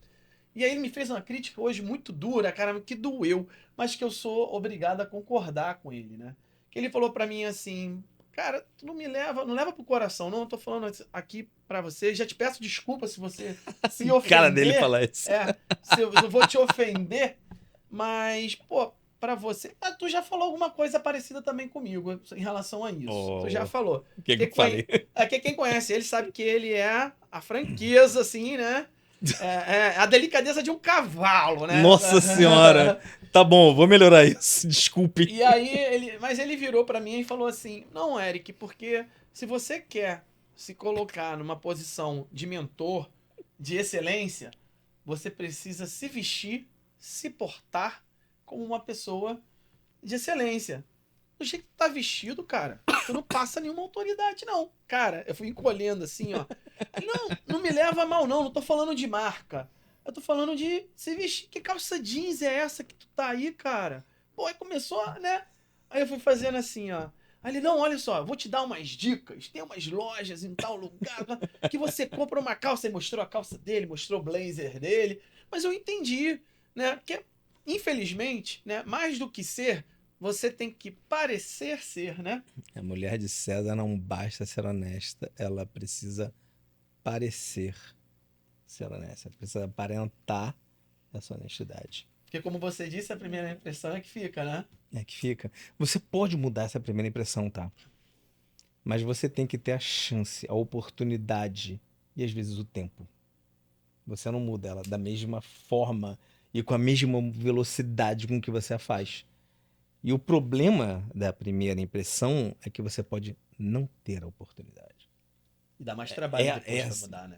E aí ele me fez uma crítica hoje muito dura, cara, que doeu, mas que eu sou obrigado a concordar com ele, né? Que ele falou pra mim assim, cara, tu não leva pro coração, não, eu tô falando aqui pra você, já te peço desculpa se você se Cara dele ofender, falar isso. se eu vou te ofender, mas, pô, pra você, tu já falou alguma coisa parecida também comigo em relação a isso, tu já Oh, falou. o que que eu falei? Quem conhece ele sabe que ele é a franqueza, assim, né? A delicadeza de um cavalo, né? Nossa senhora. Tá bom, vou melhorar isso. Desculpe. E aí mas ele virou pra mim e falou assim: "Não, Eric, porque se você quer se colocar numa posição de mentor, de excelência, você precisa se vestir, se portar como uma pessoa de excelência. Do jeito que tu tá vestido, cara, tu não passa nenhuma autoridade, não. Cara, eu fui encolhendo assim, ó. Não me leva a mal, não. Não tô falando de marca. Eu tô falando de se vestir. Que calça jeans é essa que tu tá aí, cara? Pô, aí começou, né? Aí eu fui fazendo assim, ó. Aí ele, não, olha só, eu vou te dar umas dicas. Tem umas lojas em tal lugar que você compra uma calça. Aí mostrou a calça dele, mostrou o blazer dele. Mas eu entendi, né? Porque, infelizmente, né? Mais do que ser, você tem que parecer ser, né? A mulher de César não basta ser honesta, ela precisa parecer ser honesta. Ela precisa aparentar essa honestidade. Porque, como você disse, a primeira impressão é que fica, né? É que fica. Você pode mudar essa primeira impressão, tá? Mas você tem que ter a chance, a oportunidade e às vezes o tempo. Você não muda ela da mesma forma e com a mesma velocidade com que você a faz. E o problema da primeira impressão é que você pode não ter a oportunidade. E dá mais trabalho depois pra assim, mudar, né?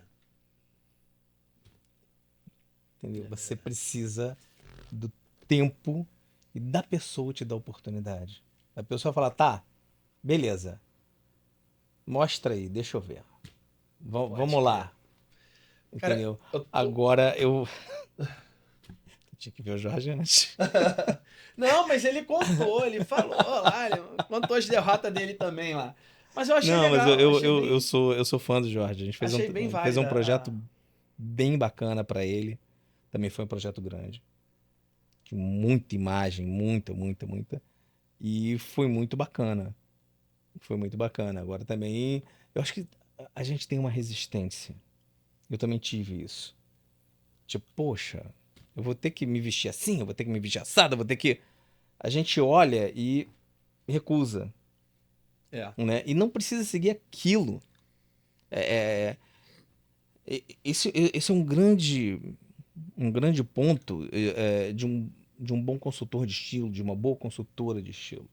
entendeu? Você precisa do tempo e da pessoa te dar a oportunidade. A pessoa fala, tá, beleza, mostra aí, deixa eu ver. Vamos crer. lá. Cara, Entendeu? eu tô... Agora eu tinha que ver o Jorge antes. Não, mas ele contou, ele falou lá, ele contou as derrotas dele também lá. Mas eu achei Não, mas legal, achei eu sou fã do Jorge. A gente achei bem fez um válida projeto bem bacana pra ele. Também foi um projeto grande. De muita imagem, muita. E foi muito bacana. Foi muito bacana. Agora também, eu acho que a gente tem uma resistência. Eu também tive isso. Tipo, poxa, eu vou ter que me vestir assim, eu vou ter que me vestir assado, eu vou ter que. A gente olha e recusa, né? E não precisa seguir aquilo. Esse é um grande ponto de um bom consultor de estilo, de uma boa consultora de estilo.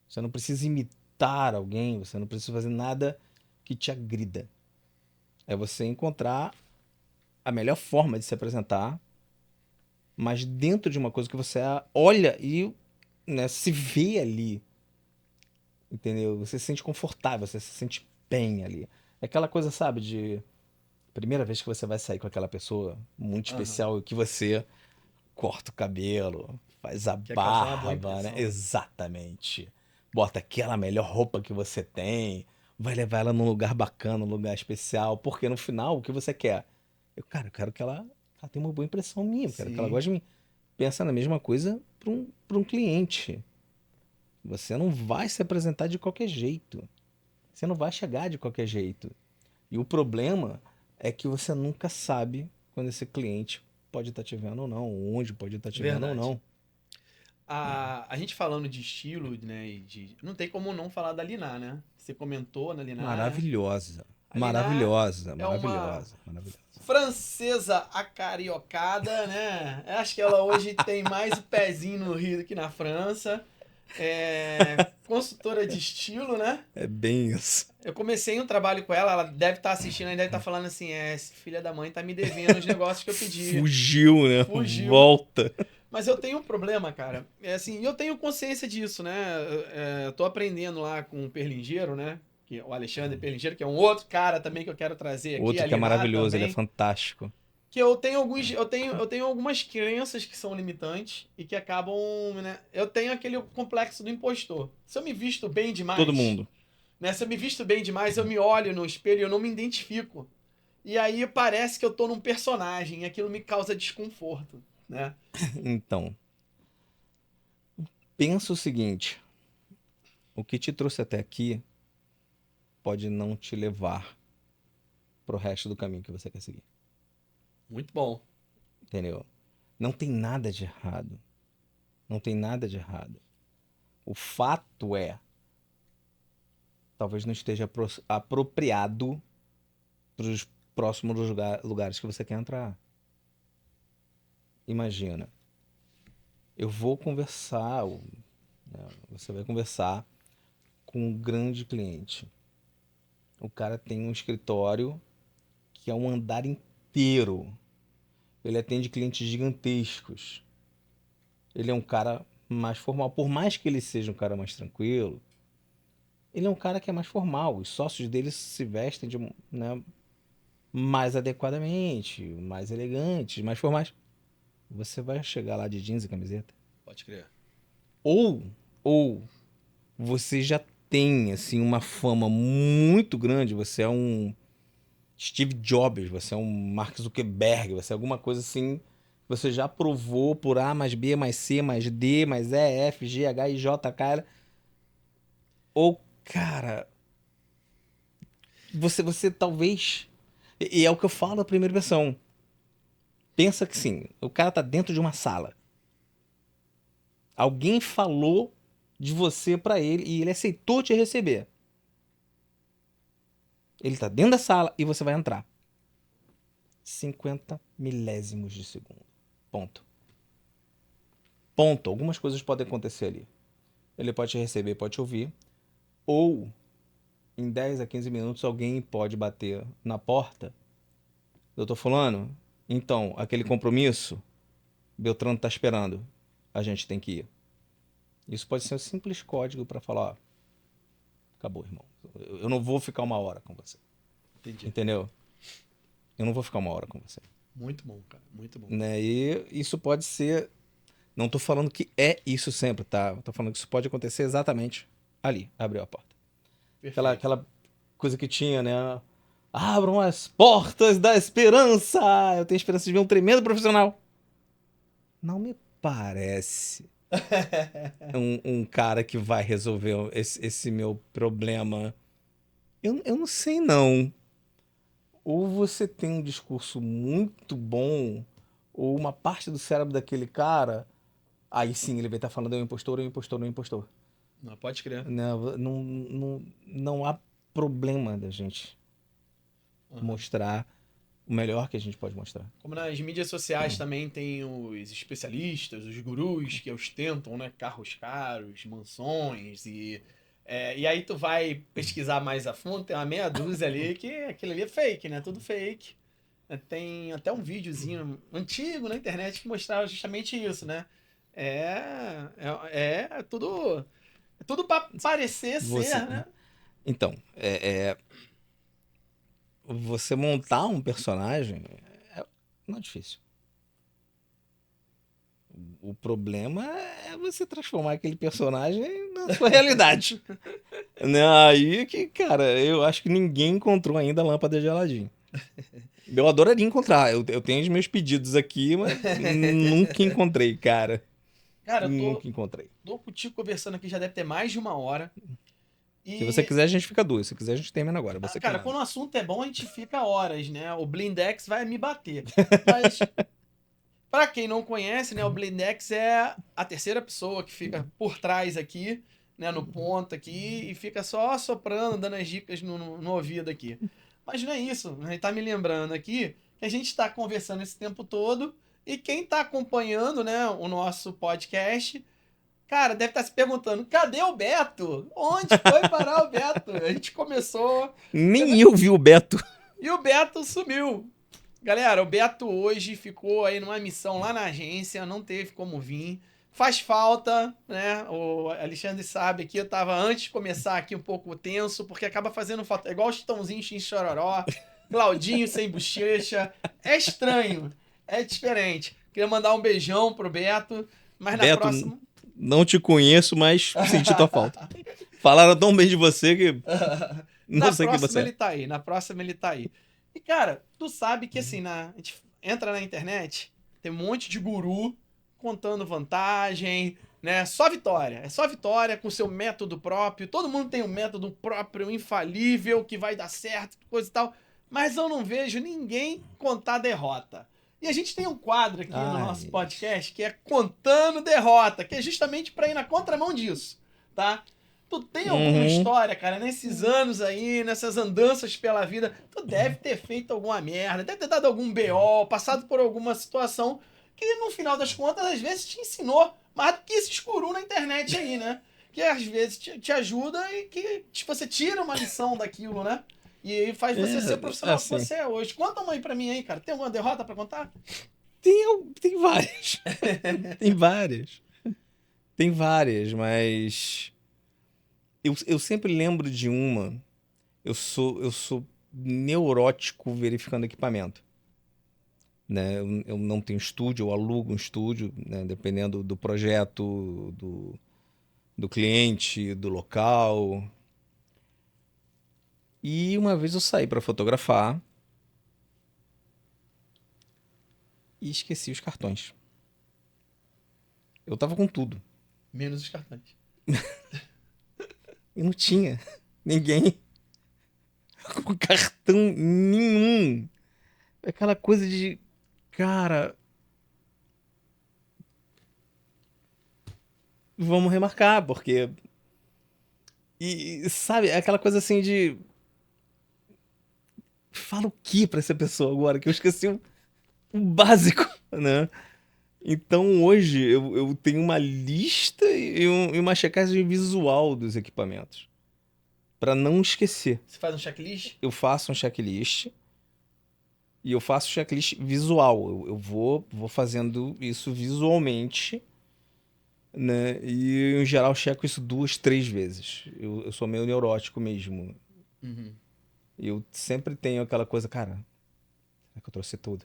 Você não precisa imitar alguém, você não precisa fazer nada que te agrida. É você encontrar a melhor forma de se apresentar mas dentro de uma coisa que você olha e, né, se vê ali, entendeu? Você se sente confortável, você se sente bem ali. É aquela coisa, sabe, de primeira vez que você vai sair com aquela pessoa muito Aham. especial e que você corta o cabelo, faz a Quer causar uma boa barba, né? impressão, né? Exatamente. Bota aquela melhor roupa que você tem, vai levar ela num lugar bacana, num lugar especial, porque no final, o que você quer? Eu quero que ela tenha uma boa impressão minha, eu quero que ela Sim, goste de mim. Pensa na mesma coisa para um cliente. Você não vai se apresentar de qualquer jeito. Você não vai chegar de qualquer jeito. E o problema é que você nunca sabe quando esse cliente pode estar te vendo ou não, onde pode estar te vendo ou verdade. não. A gente falando de estilo, né? Não tem como não falar da Liná, né? Você comentou na Liná, né? Maravilhosa. A Liná Maravilhosa, é uma maravilhosa, maravilhosa. francesa acariocada, né? Eu acho que ela hoje tem mais o pezinho no Rio do que na França. É consultora de estilo, né? É bem isso. Eu comecei um trabalho com ela, ela deve estar assistindo, ela deve estar falando assim, esse filha da mãe tá me devendo os negócios que eu pedi. Fugiu, né? Fugiu. Volta. Mas eu tenho um problema, cara. É assim, eu tenho consciência disso, né? Eu tô aprendendo lá com o Perlingeiro, né? Que é o Alexandre Perlingeiro, que é um outro cara também que eu quero trazer aqui, Outro a que é Liná maravilhoso, ele é também. fantástico. Que eu tenho eu tenho algumas crenças que são limitantes e que acabam, né? Eu tenho aquele complexo do impostor. Se eu me visto bem Todo demais, mundo. né? Se eu me visto bem demais, eu me olho no espelho e eu não me identifico. E aí parece que eu tô num personagem e aquilo me causa desconforto, né? Então, pensa o seguinte: o que te trouxe até aqui pode não te levar pro resto do caminho que você quer seguir. Muito bom. Entendeu? Não tem nada de errado. Não tem nada de errado. O fato é, talvez não esteja apropriado para os próximos lugares que você quer entrar. Imagina, eu vou conversar, né, você vai conversar com um grande cliente. O cara tem um escritório que é um andar inteiro. Ele atende clientes gigantescos. Ele é um cara mais formal. Por mais que ele seja um cara mais tranquilo, ele é um cara que é mais formal. Os sócios dele se vestem de, né, mais adequadamente, mais elegantes, mais formais. Você vai chegar lá de jeans e camiseta? Pode crer. Ou, ou você já tem assim uma fama muito grande, você é um Steve Jobs, você é um Mark Zuckerberg, você é alguma coisa assim, você já provou por A mais B mais C mais D mais E, F, G, H, I, J, K, ou cara, você talvez, e é o que eu falo na primeira versão, pensa que sim, o cara tá dentro de uma sala, alguém falou de você pra ele e ele aceitou te receber. Ele tá dentro da sala e você vai entrar. 50 milésimos de segundo. Ponto. Ponto. Algumas coisas podem acontecer ali. Ele pode te receber, pode te ouvir. Ou, em 10 a 15 minutos, alguém pode bater na porta. Doutor Fulano, então, aquele compromisso, Beltrano tá esperando. A gente tem que ir. Isso pode ser um simples código para falar, ó, acabou, irmão. Eu não vou ficar uma hora com você. Entendi. Entendeu? Eu não vou ficar uma hora com você. Muito bom, cara. Muito bom. Né? E isso pode ser. Não tô falando que é isso sempre, tá? Tô falando que isso pode acontecer exatamente ali, abriu a porta. Aquela, Perfeito. aquela coisa que tinha, né? Abram as portas da esperança! Eu tenho esperança de ver um tremendo profissional. Não me parece um cara que vai resolver esse meu problema. Eu não sei, não. Ou você tem um discurso muito bom, ou uma parte do cérebro daquele cara, aí sim ele vai estar falando é um impostor, é um impostor, é um impostor. Não, pode crer. Não há problema da gente Aham. mostrar o melhor que a gente pode mostrar. Como nas mídias sociais também tem os especialistas, os gurus que ostentam, né, carros caros, mansões e aí tu vai pesquisar mais a fundo, tem uma meia dúzia ali que aquilo ali é fake, né? Tudo fake. Tem até um videozinho antigo na internet que mostrava justamente isso, né? É tudo. É tudo pra parecer Você, ser, né? então, você montar um personagem não é difícil. O problema é você transformar aquele personagem na sua realidade. Né? Aí que, cara, eu acho que ninguém encontrou ainda a lâmpada de Aladim. Eu adoraria encontrar. Eu tenho os meus pedidos aqui, mas nunca encontrei, cara. Cara, eu Nunca encontrei. tô contigo conversando aqui, já deve ter mais de 1 hora. Se você E, quiser, a gente fica duas. Se quiser, a gente termina agora. Você que cara, manda. quando o assunto é bom, a gente fica horas, né? O Blindex vai me bater. Mas, pra quem não conhece, né? O Blindex é a terceira pessoa que fica por trás aqui, né? No ponto aqui, e fica só soprando, dando as dicas no ouvido aqui. Mas não é isso. A gente tá me lembrando aqui que a gente tá conversando esse tempo todo. E quem tá acompanhando, né, o nosso podcast, cara, deve estar se perguntando: cadê o Beto? Onde foi parar o Beto? A gente começou. Nem eu vi o Beto. E o Beto sumiu. Galera, o Beto hoje ficou aí numa missão lá na agência, não teve como vir. Faz falta, né? O Alexandre sabe que eu tava antes de começar aqui um pouco tenso, porque acaba fazendo falta. É igual o Chitãozinho X Chororó, Claudinho sem bochecha. É estranho, é diferente. Queria mandar um beijão pro Beto, mas na Beto, próxima. não te conheço, mas senti tua falta. Falaram tão bem de você que não Na sei quem próxima você é. ele tá aí, na próxima ele tá aí. E cara, tu sabe que assim, a gente entra na internet, tem um monte de guru contando vantagem, né? É só vitória com seu método próprio. Todo mundo tem um método próprio, infalível, que vai dar certo, coisa e tal. Mas eu não vejo ninguém contar derrota. E a gente tem um quadro aqui no nosso Ai. podcast que é Contando Derrota, que é justamente para ir na contramão disso, tá? Tu tem alguma Uhum. história, cara, nesses anos aí, nessas andanças pela vida, tu deve ter feito alguma merda, deve ter dado algum BO, passado por alguma situação que no final das contas às vezes te ensinou mais do que esse escuro na internet aí, né? Que às vezes te ajuda e que você tira uma lição daquilo, né? E aí faz você ser o profissional que Assim, você é hoje. Conta uma aí pra mim aí, cara. Tem alguma derrota pra contar? tem várias. Tem várias. Tem várias, mas eu sempre lembro de uma. Eu sou neurótico verificando equipamento. Né? Eu não tenho estúdio, eu alugo um estúdio, né? Dependendo do projeto, do cliente, do local. E uma vez eu saí para fotografar e esqueci os cartões. Eu tava com tudo Menos os cartões. e não tinha ninguém com cartão nenhum. Aquela coisa de, cara, vamos remarcar, porque. E sabe, é aquela coisa assim de. Fala o que pra essa pessoa agora? Que eu esqueci o básico, né? Então hoje eu tenho uma lista e uma checagem visual dos equipamentos. Pra não esquecer. Você faz um checklist? Eu faço um checklist e eu faço checklist visual. Eu vou fazendo isso visualmente, né? E em geral checo isso 2, 3 vezes. Eu sou meio neurótico mesmo. Uhum. Eu sempre tenho aquela coisa, cara, será que eu trouxe tudo?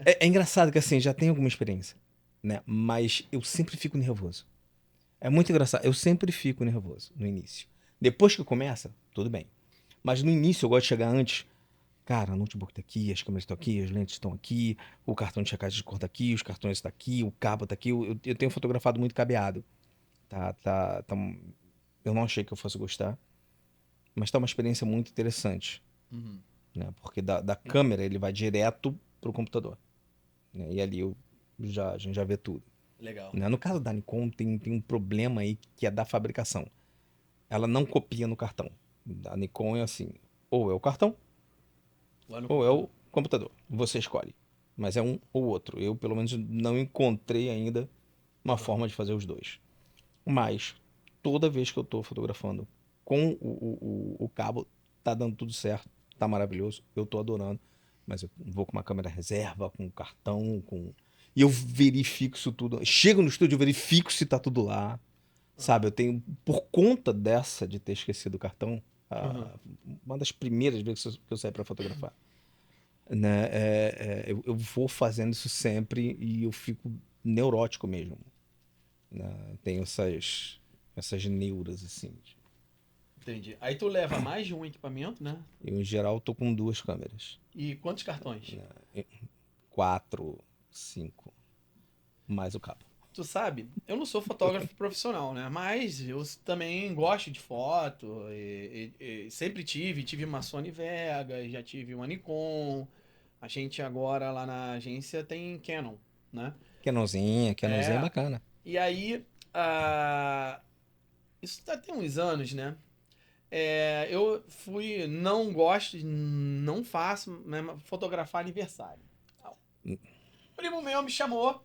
É engraçado que assim, já tenho alguma experiência, né? Mas eu sempre fico nervoso. É muito engraçado. Eu sempre fico nervoso no início. Depois que começa, tudo bem. Mas no início eu gosto de chegar antes. Cara, o notebook tá aqui, as câmeras estão aqui, as lentes estão aqui, o cartão de checagem de cor tá aqui, os cartões tá aqui, o cabo tá aqui. Eu tenho fotografado muito cabeado. Tá. Eu não achei que eu fosse gostar, mas tá uma experiência muito interessante, Uhum. né? Porque da câmera ele vai direto pro computador, né? E ali a gente já vê tudo. Legal. Né? No caso da Nikon, tem um problema aí que é da fabricação. Ela não copia no cartão. A Nikon é assim, ou é o cartão, Lá no ou é o computador. Você escolhe. Mas é um ou outro. Eu, pelo menos, não encontrei ainda uma forma de fazer os dois. Mas, toda vez que eu tô fotografando com o cabo, tá dando tudo certo, tá maravilhoso, eu tô adorando. mas eu vou com uma câmera reserva, com um cartão, e eu verifico isso tudo. Chego no estúdio, eu verifico se tá tudo lá. Sabe, eu tenho, por conta dessa de ter esquecido o cartão, uma das primeiras vezes que eu saí para fotografar, né, eu vou fazendo isso sempre e eu fico neurótico mesmo, né? Tenho essas neuras, assim. Entendi. Aí tu leva mais de um equipamento, né? Eu, em geral, tô com 2 câmeras. E quantos cartões? 4, 5, mais o cabo. Tu sabe, eu não sou fotógrafo profissional, né? Mas eu também gosto de foto. E sempre tive uma Sony Vegas, já tive uma Nikon. A gente agora lá na agência tem Canon, né? Canonzinha é bacana. E aí, isso tem uns anos, né? Eu não gosto, não faço, né, fotografar aniversário. Um primo meu me chamou.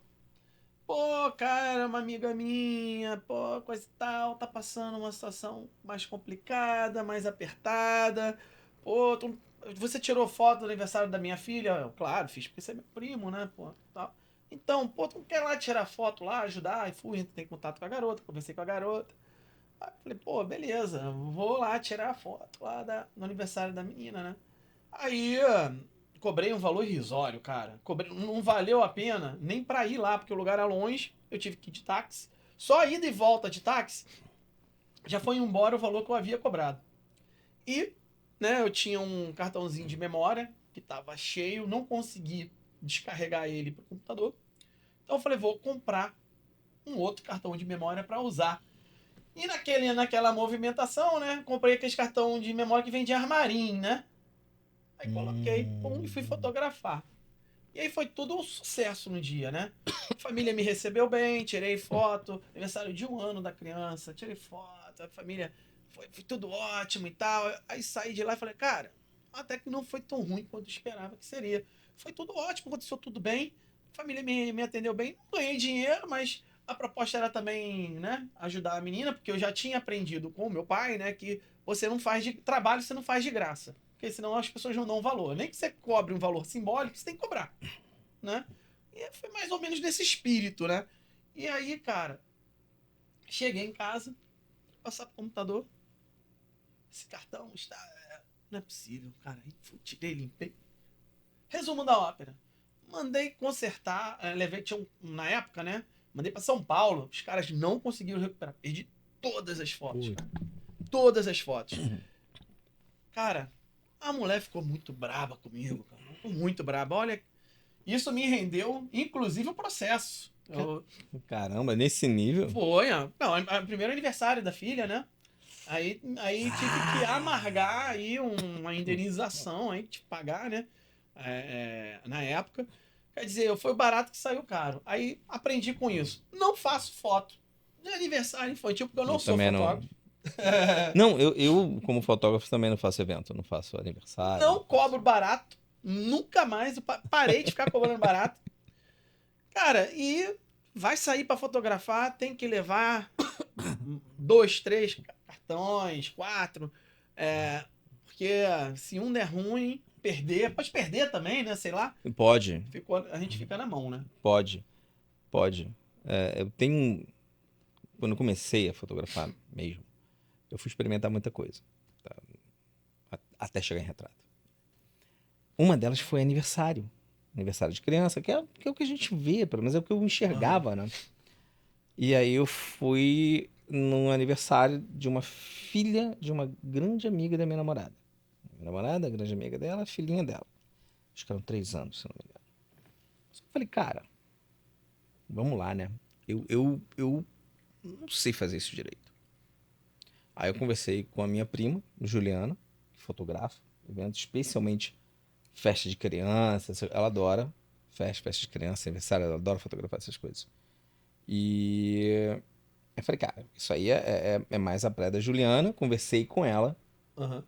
Pô, cara, uma amiga minha, pô, coisa e tal, tá passando uma situação mais complicada, mais apertada. Pô, você tirou foto do aniversário da minha filha? Eu, claro, fiz porque você é meu primo, né, pô, tal. Então, pô, tu não quer lá tirar foto lá, ajudar? E fui, entrei em contato com a garota, conversei com a garota. Aí falei, pô, beleza, vou lá tirar a foto lá no aniversário da menina, né? Aí cobrei um valor irrisório, cara. Não valeu a pena nem pra ir lá, porque o lugar era longe, eu tive que ir de táxi. Só a ida e volta de táxi já foi embora o valor que eu havia cobrado. E, né, eu tinha um cartãozinho de memória que tava cheio, não consegui descarregar ele pro computador. Então eu falei, vou comprar um outro cartão de memória pra usar. E naquela movimentação, né, comprei aquele cartão de memória que vem de armarim, né? Aí coloquei, pum, e fui fotografar. E aí foi tudo um sucesso no dia, né? A família me recebeu bem, tirei foto, aniversário de 1 ano da criança, tirei foto, a família foi tudo ótimo e tal. Aí saí de lá e falei, cara, até que não foi tão ruim quanto eu esperava que seria. Foi tudo ótimo, aconteceu tudo bem, a família me atendeu bem, não ganhei dinheiro, mas a proposta era também, né, ajudar a menina, porque eu já tinha aprendido com o meu pai, né, que você não faz de trabalho, você não faz de graça. Porque senão as pessoas não dão valor. Nem que você cobre um valor simbólico, você tem que cobrar, né? E foi mais ou menos nesse espírito, né? E aí, cara, cheguei em casa, passar pro computador, esse cartão está... Não é possível, cara. Aí tirei, limpei. Resumo da ópera. Mandei consertar, levei, na época, né? Mandei pra São Paulo, os caras não conseguiram recuperar. Perdi todas as fotos, cara. Todas as fotos. Cara, a mulher ficou muito braba comigo, cara. Ficou muito braba. Olha, isso me rendeu, inclusive, o processo. Caramba, nesse nível? Foi, não, primeiro aniversário da filha, né? Aí tive que amargar aí uma indenização, aí tive que pagar, né? Na época. Quer dizer, foi o barato que saiu caro. Aí aprendi com isso. Não faço foto de aniversário infantil, porque eu não sou fotógrafo. Não, eu, como fotógrafo, também não faço evento, não faço aniversário. Não cobro barato. Nunca mais. Eu parei de ficar cobrando barato. Cara, e vai sair pra fotografar, tem que levar 2, 3 cartões, 4. Porque se um der ruim, pode perder também, né? Sei lá. Pode. A gente fica na mão, né? Pode. Eu tenho... Quando eu comecei a fotografar mesmo, eu fui experimentar muita coisa. Tá? Até chegar em retrato. Uma delas foi aniversário. Aniversário de criança, que é o que a gente vê, pelo menos é o que eu enxergava, né? E aí eu fui num aniversário de uma filha de uma grande amiga da minha namorada. Minha namorada, a grande amiga dela, a filhinha dela. Acho que eram 3 anos, se não me engano. Só que eu falei, cara, vamos lá, né? Eu não sei fazer isso direito. Aí eu conversei com a minha prima, Juliana, que fotografa eventos, especialmente festa de criança. Ela adora festa de criança, aniversário, ela adora fotografar essas coisas. E eu falei, cara, isso aí é mais a praia da Juliana. Conversei com ela. Uhum.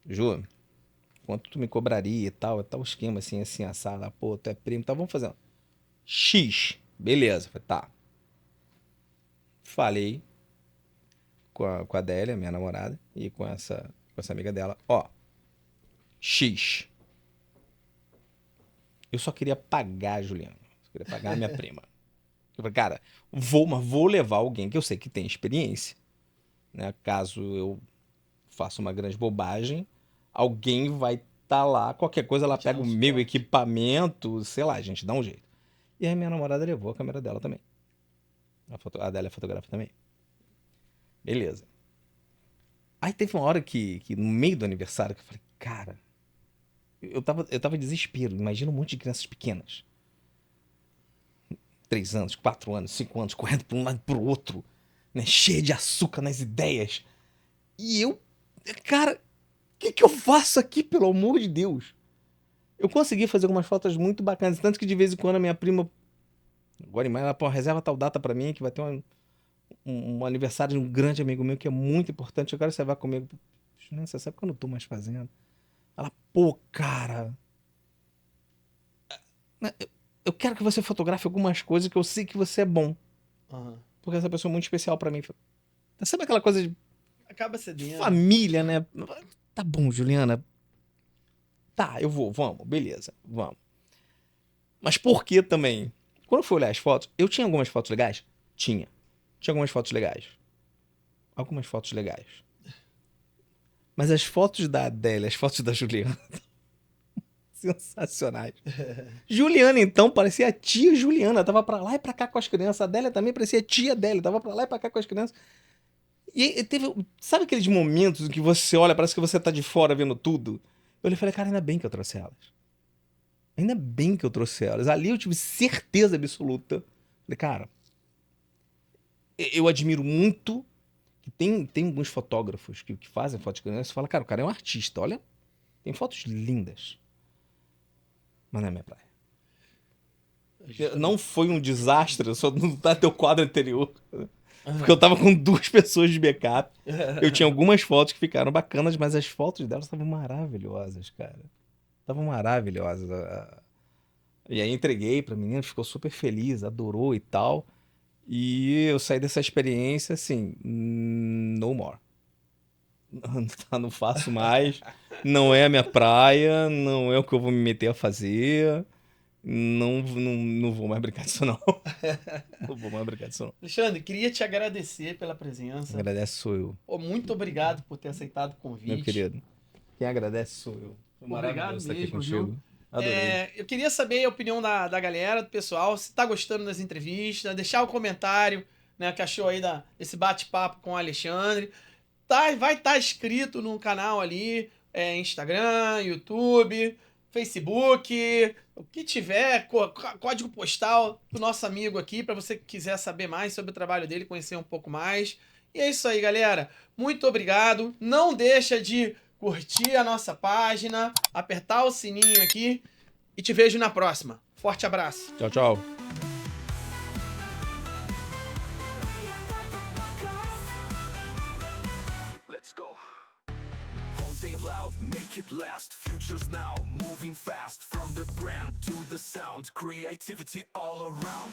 Ju, quanto tu me cobraria e tal esquema assim, assado. Pô, tu é primo, tá, vamos fazer X. Beleza, falei, tá. Falei com a Adélia, minha namorada, e com essa amiga dela, ó, X. Eu só queria pagar a Juliana. Eu queria pagar a minha prima. Eu falei, cara, vou levar alguém que eu sei que tem experiência. Né? Caso eu faça uma grande bobagem, alguém vai estar lá, qualquer coisa ela pega o meu equipamento, sei lá, a gente dá um jeito. E aí minha namorada levou a câmera dela também. A dela é fotógrafa também. Beleza. Aí teve uma hora que no meio do aniversário, que eu falei, cara, eu tava em desespero. Imagina um monte de crianças pequenas. 3 anos, 4 anos, 5 anos, correndo pra um lado e pro outro, né? Cheia de açúcar nas ideias. E eu, cara, o que eu faço aqui, pelo amor de Deus? Eu consegui fazer algumas fotos muito bacanas, tanto que de vez em quando a minha prima, agora em maio, ela, pô, reserva tal data pra mim, que vai ter um aniversário de um grande amigo meu que é muito importante, eu quero que você vá comigo. Você sabe que eu não tô mais fazendo. Ela, pô, cara, eu quero que você fotografe algumas coisas que eu sei que você é bom. Uhum. Porque essa pessoa é muito especial pra mim. Sabe aquela coisa de Acaba cedendo. família, né? Tá bom, Juliana. Tá, eu vou, vamos, beleza, vamos. Mas por que também? Quando eu fui olhar as fotos, eu tinha algumas fotos legais? Tinha. Tinha algumas fotos legais. Algumas fotos legais. Mas as fotos da Adélia, as fotos da Juliana, sensacionais. Juliana, então, parecia a tia Juliana. Tava pra lá e pra cá com as crianças. A Adélia também parecia a tia Adélia. Tava pra lá e pra cá com as crianças. E aí teve... Sabe aqueles momentos em que você olha, parece que você tá de fora vendo tudo? Eu olhei e falei, cara, ainda bem que eu trouxe elas. Ainda bem que eu trouxe elas. Ali eu tive certeza absoluta. Falei, cara, eu admiro muito que tem alguns fotógrafos que fazem fotos de crianças. Você fala, cara, o cara é um artista. Olha, tem fotos lindas. Mas não é minha praia. Não foi um desastre, só não tá teu quadro anterior. Porque eu tava com 2 pessoas de backup. Eu tinha algumas fotos que ficaram bacanas, mas as fotos delas estavam maravilhosas, cara. Estavam maravilhosas. E aí entreguei pra menina, ficou super feliz, adorou e tal. E eu saí dessa experiência assim, no more. Não faço mais, não é a minha praia, não é o que eu vou me meter a fazer. Não vou mais brincar disso, não. Não vou mais brincar disso, não. Alexandre, queria te agradecer pela presença. Quem agradece sou eu, Pô, muito obrigado por ter aceitado o convite. meu querido. Quem agradece sou eu. Obrigado estar aqui mesmo, contigo. viu? Adorei. Eu queria saber a opinião da galera, do pessoal, se tá gostando das entrevistas, deixar o comentário, né, que achou aí desse bate-papo com o Alexandre. Vai estar inscrito no canal ali, Instagram, YouTube, Facebook, o que tiver, código postal do nosso amigo aqui, para você que quiser saber mais sobre o trabalho dele, conhecer um pouco mais. E é isso aí, galera. Muito obrigado. Não deixa de curtir a nossa página, apertar o sininho aqui e te vejo na próxima. Forte abraço. Tchau, tchau. Let's go. Stay loud, make it last. Future's now, moving fast. From the brand to the sound, creativity all around.